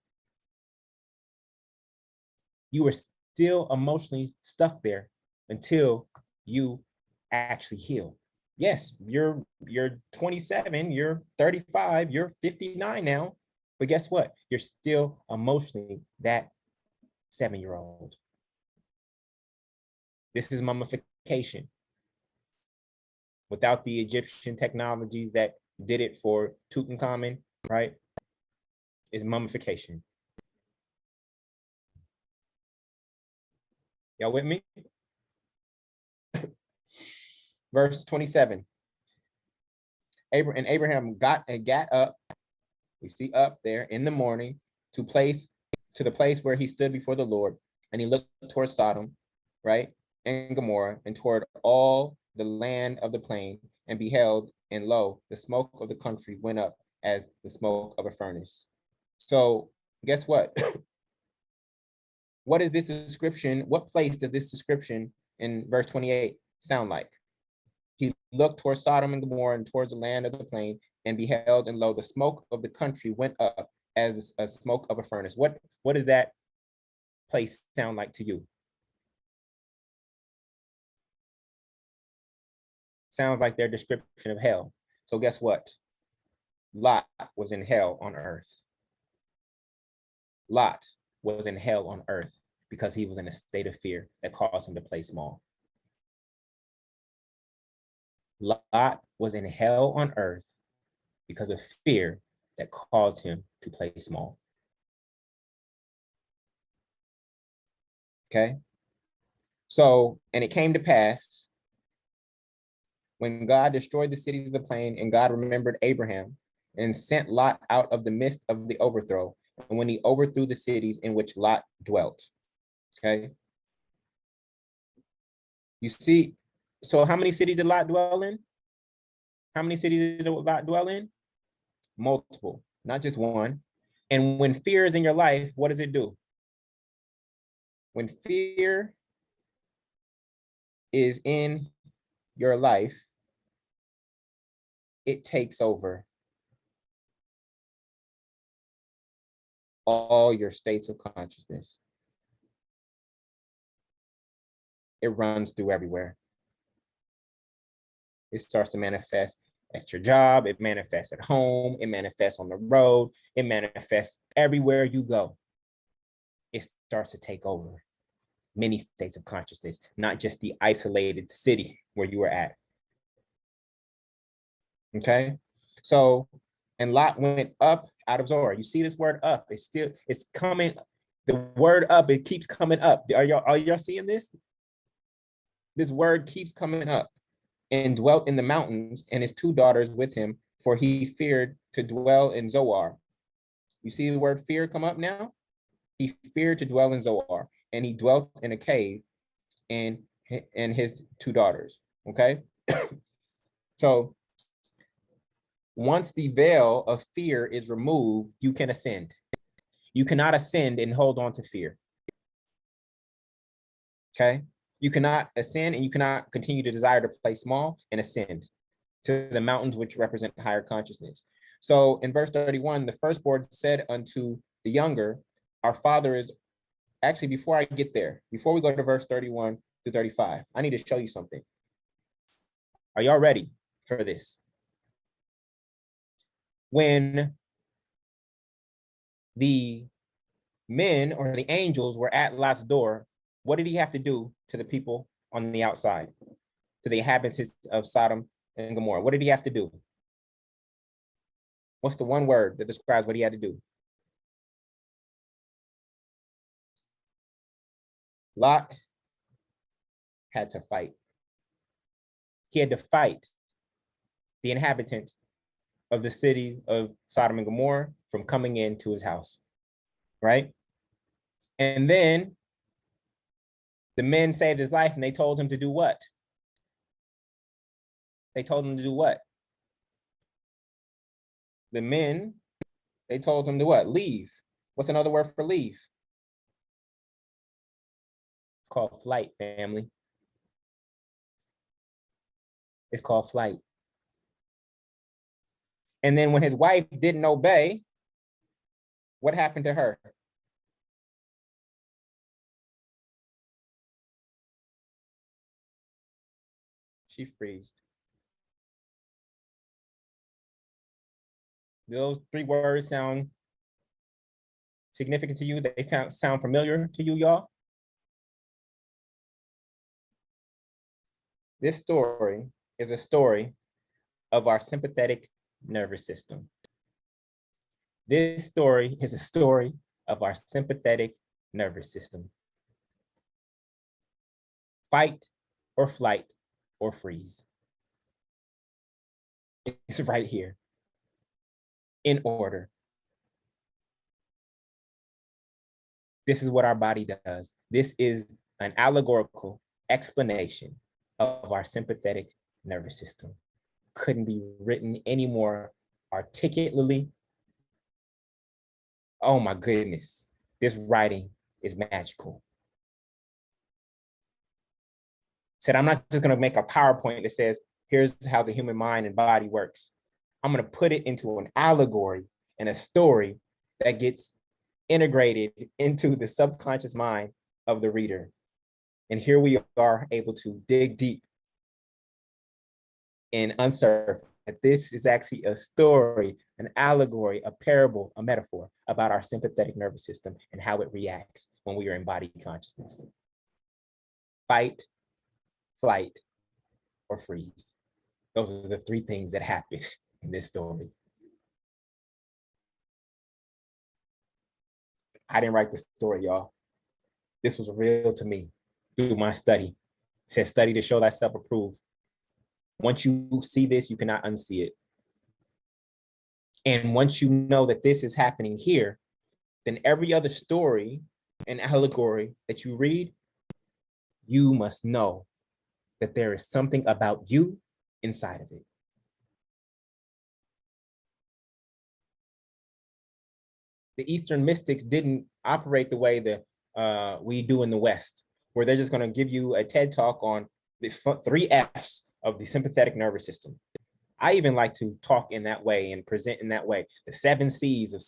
You are still emotionally stuck there until you actually heal. Yes, you're 27, you're 35, you're 59 now, but guess what? You're still emotionally that 7-year-old. This is mummification. Without the Egyptian technologies that did it for Tutankhamun, right? Is mummification. Y'all with me? Verse 27. Abraham got up, we see up there in the morning, to the place where he stood before the Lord, and he looked toward Sodom, right, and Gomorrah, and toward all the land of the plain, and beheld, and lo, the smoke of the country went up as the smoke of a furnace. So guess what? What is this description? What place does this description in verse 28 sound like? He looked towards Sodom and Gomorrah and towards the land of the plain, and beheld, and lo, the smoke of the country went up as a smoke of a furnace. What does that place sound like to you? Sounds like their description of hell. So guess what? Lot was in hell on earth. Lot was in hell on earth because he was in a state of fear that caused him to play small. Lot was in hell on earth because of fear that caused him to play small. Okay? So, and it came to pass when God destroyed the cities of the plain, and God remembered Abraham and sent Lot out of the midst of the overthrow, and when he overthrew the cities in which Lot dwelt. Okay? You see, so how many cities did Lot dwell in? How many cities did Lot dwell in? Multiple, not just one. And when fear is in your life, what does it do? When fear is in your life, it takes over all your states of consciousness. It runs through everywhere. It starts to manifest at your job, it manifests at home, it manifests on the road, it manifests everywhere you go. It starts to take over. many states of consciousness, not just the isolated city where you were at. Okay, so, and Lot went up out of Zoar. You see this word up, it's coming, the word up, it keeps coming up. Are y'all seeing this? This word keeps coming up. And dwelt in the mountains, and his two daughters with him, for he feared to dwell in Zoar. You see the word fear come up now? He feared to dwell in Zoar, and he dwelt in a cave, and his two daughters. Okay, so once the veil of fear is removed, you can ascend. You cannot ascend and hold on to fear. Okay, you cannot ascend, and you cannot continue to desire to play small and ascend to the mountains which represent higher consciousness. So in verse 31, the firstborn said unto the younger, our father is, actually, before I get there, before we go to verse 31 to 35, I need to show you something. Are y'all ready for this? When the men or the angels were at Lot's door, what did he have to do to the people on the outside, to the inhabitants of Sodom and Gomorrah? What did he have to do? What's the one word that describes what he had to do? Lot had to fight. He had to fight the inhabitants of the city of Sodom and Gomorrah from coming into his house, right? And then the men saved his life, and they told him to do what? They told him to do what? The men, they told him to what? Leave. What's another word for leave? It's called flight, family. It's called flight. And then when his wife didn't obey, what happened to her? She freezed. Do those three words sound significant to you? They sound familiar to you, y'all? This story is a story of our sympathetic nervous system. This story is a story of our sympathetic nervous system. Fight or flight or freeze. It's right here in order. This is what our body does. This is an allegorical explanation of our sympathetic nervous system. Couldn't be written any more articulately. Oh my goodness, this writing is magical. Said, I'm not just gonna make a PowerPoint that says, here's how the human mind and body works. I'm gonna put it into an allegory and a story that gets integrated into the subconscious mind of the reader. And here we are able to dig deep and unsurf that this is actually a story, an allegory, a parable, a metaphor about our sympathetic nervous system and how it reacts when we are in body consciousness. Fight, flight, or freeze. Those are the three things that happen in this story. I didn't write the story, y'all. This was real to me through my study. It says, study to show thyself approved. Once you see this, you cannot unsee it. And once you know that this is happening here, then every other story and allegory that you read, you must know that there is something about you inside of it. The Eastern mystics didn't operate the way that we do in the West, where they're just going to give you a TED talk on the 3 F's of the sympathetic nervous system. I even like to talk in that way and present in that way. The 7 C's of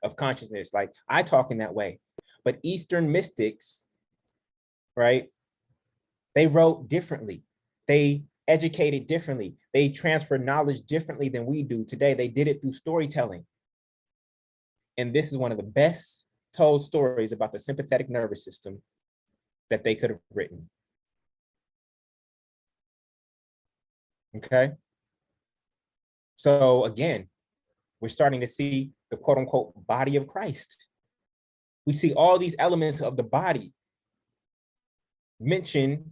of consciousness, like I talk in that way. But Eastern mystics, right? They wrote differently. They educated differently. They transferred knowledge differently than we do today. They did it through storytelling. And this is one of the best told stories about the sympathetic nervous system that they could have written. Okay. So again, we're starting to see the quote unquote body of Christ. We see all these elements of the body mentioned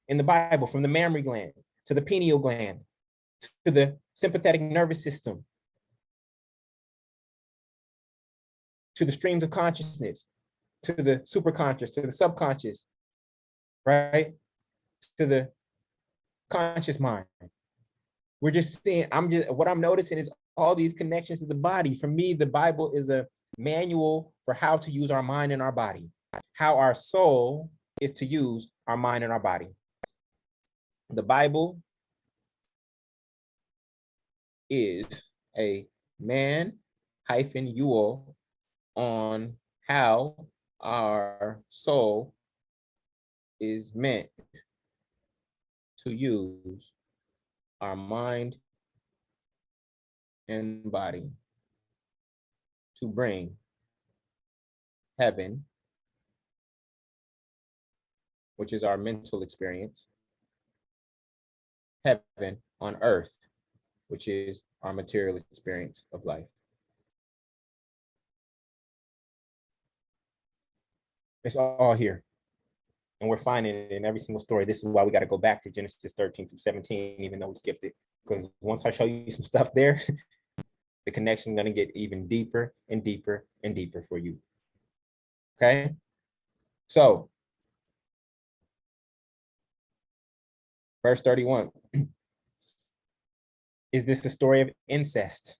in the Bible, from the mammary gland to the pineal gland to the sympathetic nervous system to the streams of consciousness, to the superconscious, to the subconscious, right? To the conscious mind. We're just seeing, what I'm noticing is all these connections to the body. For me, the Bible is a manual for how to use our mind and our body, how our soul is to use our mind and our body. The Bible is a man-ual on how our soul is meant to use our mind and body to bring heaven, which is our mental experience, heaven on earth, which is our material experience of life. It's all here. And we're finding it in every single story. This is why we got to go back to Genesis 13 through 17, even though we skipped it. Because once I show you some stuff there, the connection is going to get even deeper and deeper and deeper for you. Okay? So, verse 31. Is this the story of incest?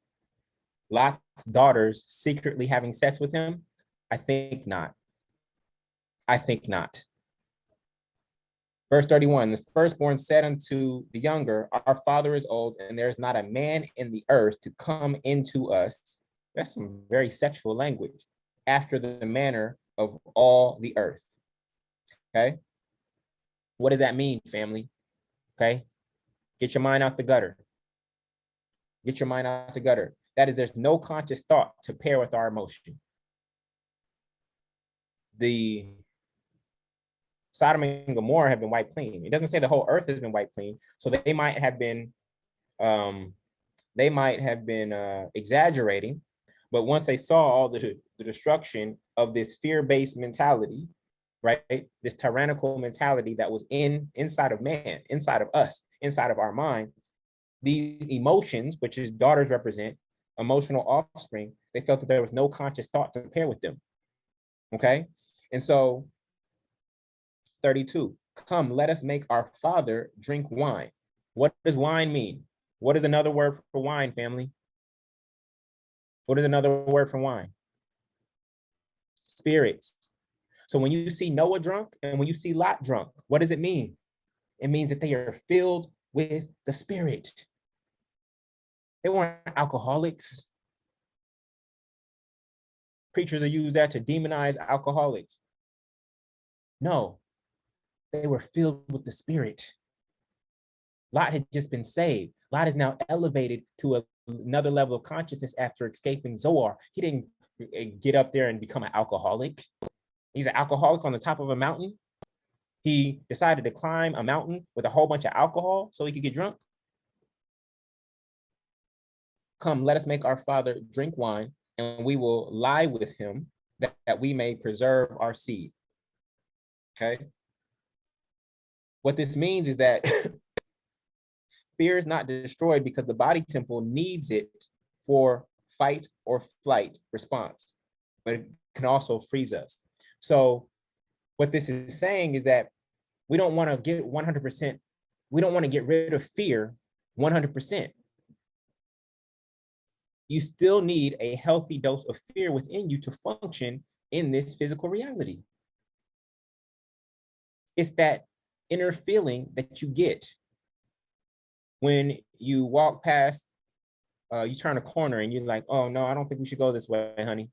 Lot's daughters secretly having sex with him? I think not. I think not. Verse 31, the firstborn said unto the younger, our father is old, and there is not a man in the earth to come into us. That's some very sexual language. After the manner of all the earth. Okay? What does that mean, family? Okay? Get your mind out the gutter. Get your mind out the gutter. That is, there's no conscious thought to pair with our emotion. The Sodom and Gomorrah have been wiped clean. It doesn't say the whole earth has been wiped clean. So they might have been exaggerating, but once they saw all the destruction of this fear-based mentality, right? This tyrannical mentality that was inside of man, inside of us, inside of our mind, these emotions, which is daughters represent, emotional offspring, they felt that there was no conscious thought to pair with them. Okay? And so 32, come, let us make our father drink wine. What does wine mean? What is another word for wine, family? What is another word for wine? Spirits. So when you see Noah drunk and when you see Lot drunk, what does it mean? It means that they are filled with the Spirit. They weren't alcoholics. Preachers are used that to demonize alcoholics. No, they were filled with the Spirit. Lot had just been saved. Lot is now elevated to another level of consciousness after escaping Zoar. He didn't get up there and become an alcoholic. He's an alcoholic on the top of a mountain. He decided to climb a mountain with a whole bunch of alcohol so he could get drunk. Come, let us make our father drink wine, and we will lie with him that we may preserve our seed. Okay? What this means is that fear is not destroyed because the body temple needs it for fight or flight response, but it can also freeze us. So what this is saying is that we don't want to get 100%, we don't want to get rid of fear 100%. You still need a healthy dose of fear within you to function in this physical reality. It's that inner feeling that you get when you walk past, you turn a corner and you're like, oh no, I don't think we should go this way, honey.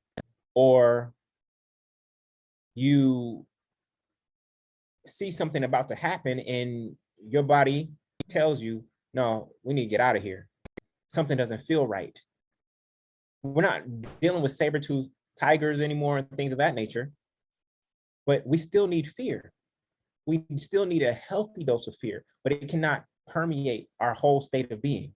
Or you see something about to happen and your body tells you, no, we need to get out of here. Something doesn't feel right. We're not dealing with saber-toothed tigers anymore and things of that nature, but we still need fear. we still need a healthy dose of fear, but it cannot permeate our whole state of being.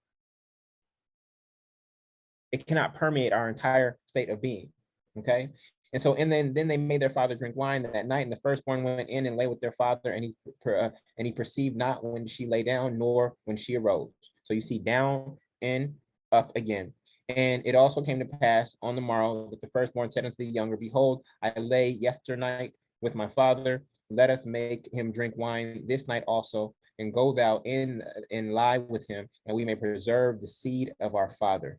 It cannot permeate our entire state of being. Okay. And so, and then they made their father drink wine that night, and the firstborn went in and lay with their father, and he perceived not when she lay down, nor when she arose. So you see down and up again. And it also came to pass on the morrow that the firstborn said unto the younger, behold, I lay yesternight with my father. Let us make him drink wine this night also, and go thou in and lie with him, and we may preserve the seed of our father.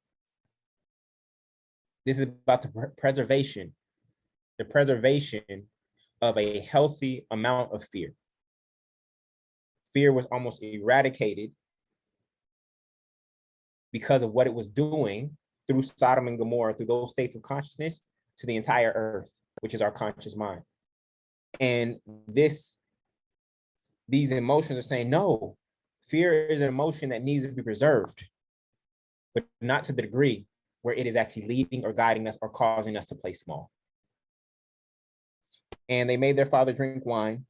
This is about the preservation of a healthy amount of fear. Fear was almost eradicated because of what it was doing through Sodom and Gomorrah, through those states of consciousness to the entire earth, which is our conscious mind. And these emotions are saying, no, fear is an emotion that needs to be preserved, but not to the degree where it is actually leading or guiding us or causing us to play small. And they made their father drink wine.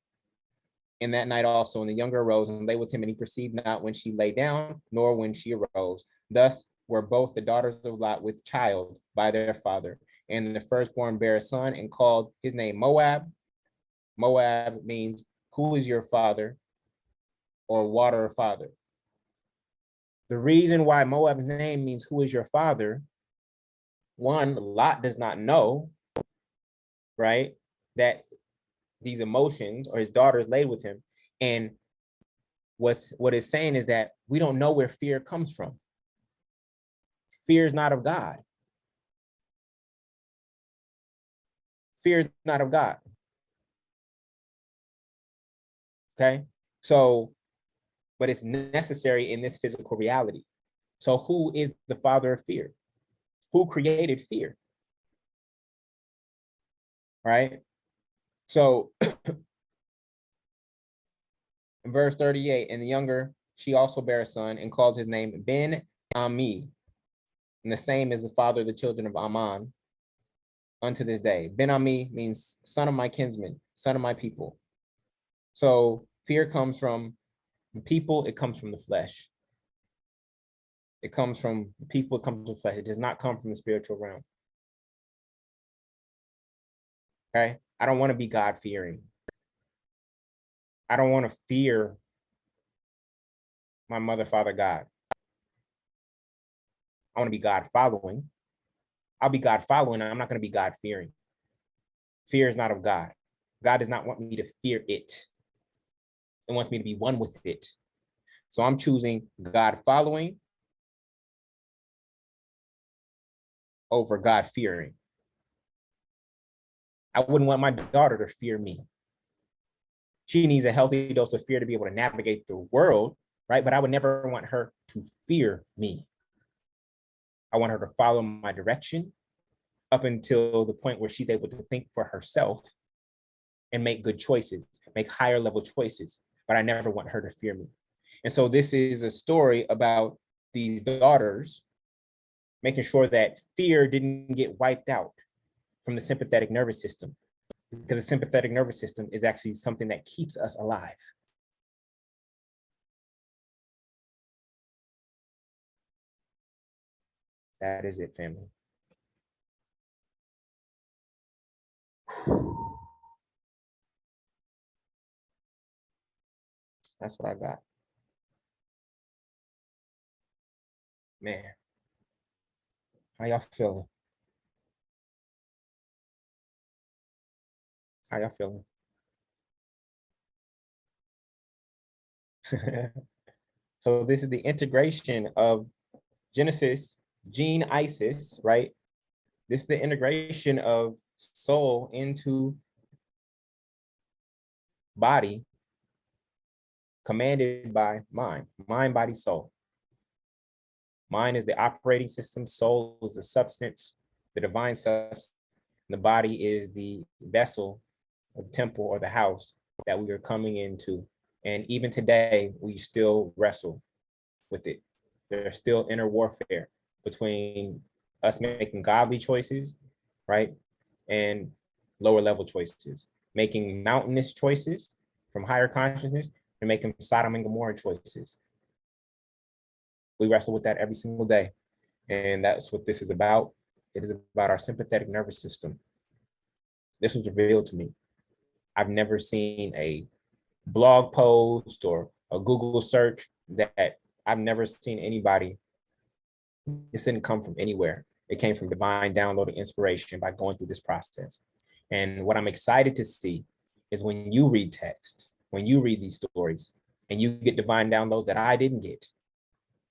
And that night also, and the younger arose and lay with him, and he perceived not when she lay down, nor when she arose. Thus were both the daughters of Lot with child by their father. And the firstborn bare a son and called his name Moab. Moab means, who is your father? Or water father. The reason why Moab's name means, who is your father? One, Lot does not know, right, that these emotions or his daughters laid with him. And what it's saying is that we don't know where fear comes from. Fear is not of God. Fear is not of God. Okay, so, but it's necessary in this physical reality. So who is the father of fear? Who created fear? Right? So in verse 38, and the younger, she also bare a son and called his name Ben-Ami. And the same is the father of the children of Ammon unto this day. Ben-Ami means son of my kinsman, son of my people. So fear comes from the people, it comes from the flesh. It comes from the people, it comes from the flesh. It does not come from the spiritual realm. Okay? I don't want to be God-fearing. I don't want to fear my mother, father, God. I want to be God-following. I'll be God-following, I'm not going to be God-fearing. Fear is not of God. God does not want me to fear it. It wants me to be one with it. So I'm choosing God-following over God-fearing. I wouldn't want my daughter to fear me. She needs a healthy dose of fear to be able to navigate the world, right? But I would never want her to fear me. I want her to follow my direction up until the point where she's able to think for herself and make good choices, make higher level choices. But I never want her to fear me. And so this is a story about these daughters making sure that fear didn't get wiped out from the sympathetic nervous system, because the sympathetic nervous system is actually something that keeps us alive. That is it, family. That's what I got. Man, how y'all feeling? How y'all feeling? So this is the integration of Genesis, Gene Isis, right? This is the integration of soul into body, commanded by mind, body, soul. Mind is the operating system, soul is the substance, the divine substance, and the body is the vessel of the temple or the house that we are coming into. And even today, we still wrestle with it. There's still inner warfare between us making godly choices, right? And lower level choices, making mountainous choices from higher consciousness, and making Sodom and Gomorrah choices. We wrestle with that every single day. And that's what this is about. It is about our sympathetic nervous system. This was revealed to me. I've never seen a blog post or a Google search that I've never seen anybody. This didn't come from anywhere. It came from divine download and inspiration by going through this process. And what I'm excited to see is when you read text, when you read these stories, and you get divine downloads that I didn't get,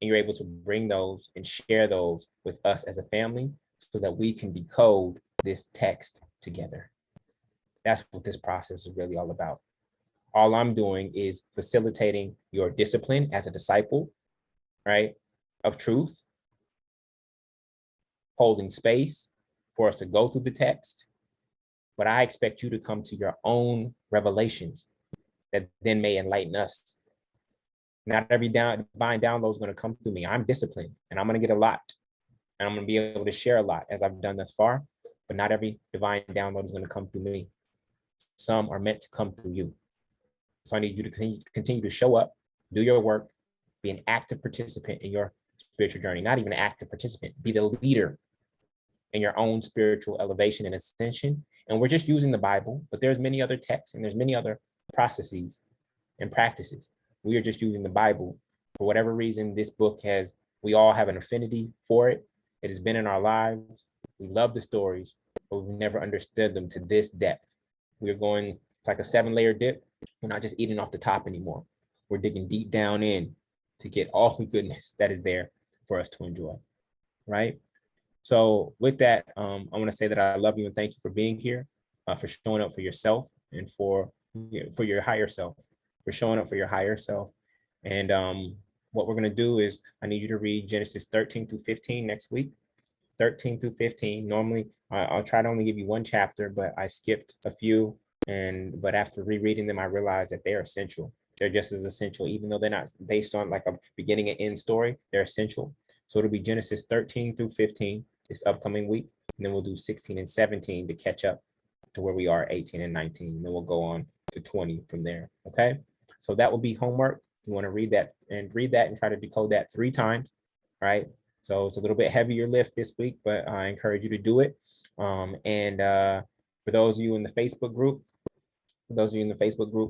and you're able to bring those and share those with us as a family so that we can decode this text together. That's what this process is really all about. All I'm doing is facilitating your discipline as a disciple, right, of truth, holding space for us to go through the text. But I expect you to come to your own revelations that then may enlighten us. Not every divine download is going to come through me. I'm disciplined and I'm going to get a lot. And I'm going to be able to share a lot as I've done thus far. But not every divine download is going to come through me. Some are meant to come through you. So I need you to continue to show up, do your work, be an active participant in your spiritual journey. Not even an active participant, be the leader in your own spiritual elevation and ascension. And we're just using the Bible, but there's many other texts and there's many other processes and practices. We are just using the Bible. For whatever reason, this book we all have an affinity for it. It has been in our lives. We love the stories, but we've never understood them to this depth. We're going like a 7-layer dip. We're not just eating off the top anymore. We're digging deep down in to get all the goodness that is there for us to enjoy, right? So with that, I want to say that I love you and thank you for being here, for showing up for yourself and for your higher self, for showing up for your higher self. And what we're going to do is I need you to read Genesis 13 through 15 next week. 13 through 15. Normally, I'll try to only give you one chapter, but I skipped a few. But after rereading them, I realized that they're essential. They're just as essential, even though they're not based on like a beginning and end story. They're essential. So it'll be Genesis 13 through 15 this upcoming week. And then we'll do 16 and 17 to catch up to where we are, 18 and 19. And then we'll go on to 20 from there. Okay. So that will be homework. You want to read that and try to decode that 3 times. Right. So it's a little bit heavier lift this week, but I encourage you to do it. For those of you in the Facebook group,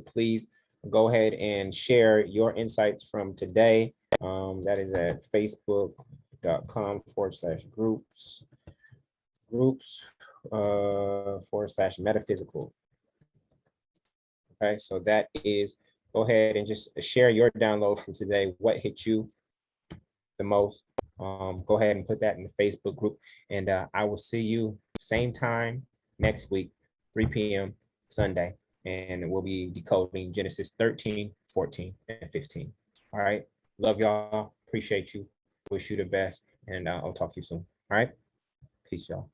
please go ahead and share your insights from today. That is at facebook.com/groups/metaphysical. Okay, so that is, go ahead and just share your download from today. What hit you the most? Go ahead and put that in the Facebook group. And I will see you same time next week, 3 p.m. Sunday. And we'll be decoding Genesis 13, 14, and 15. All right. Love y'all. Appreciate you. Wish you the best. And I'll talk to you soon. All right. Peace, y'all.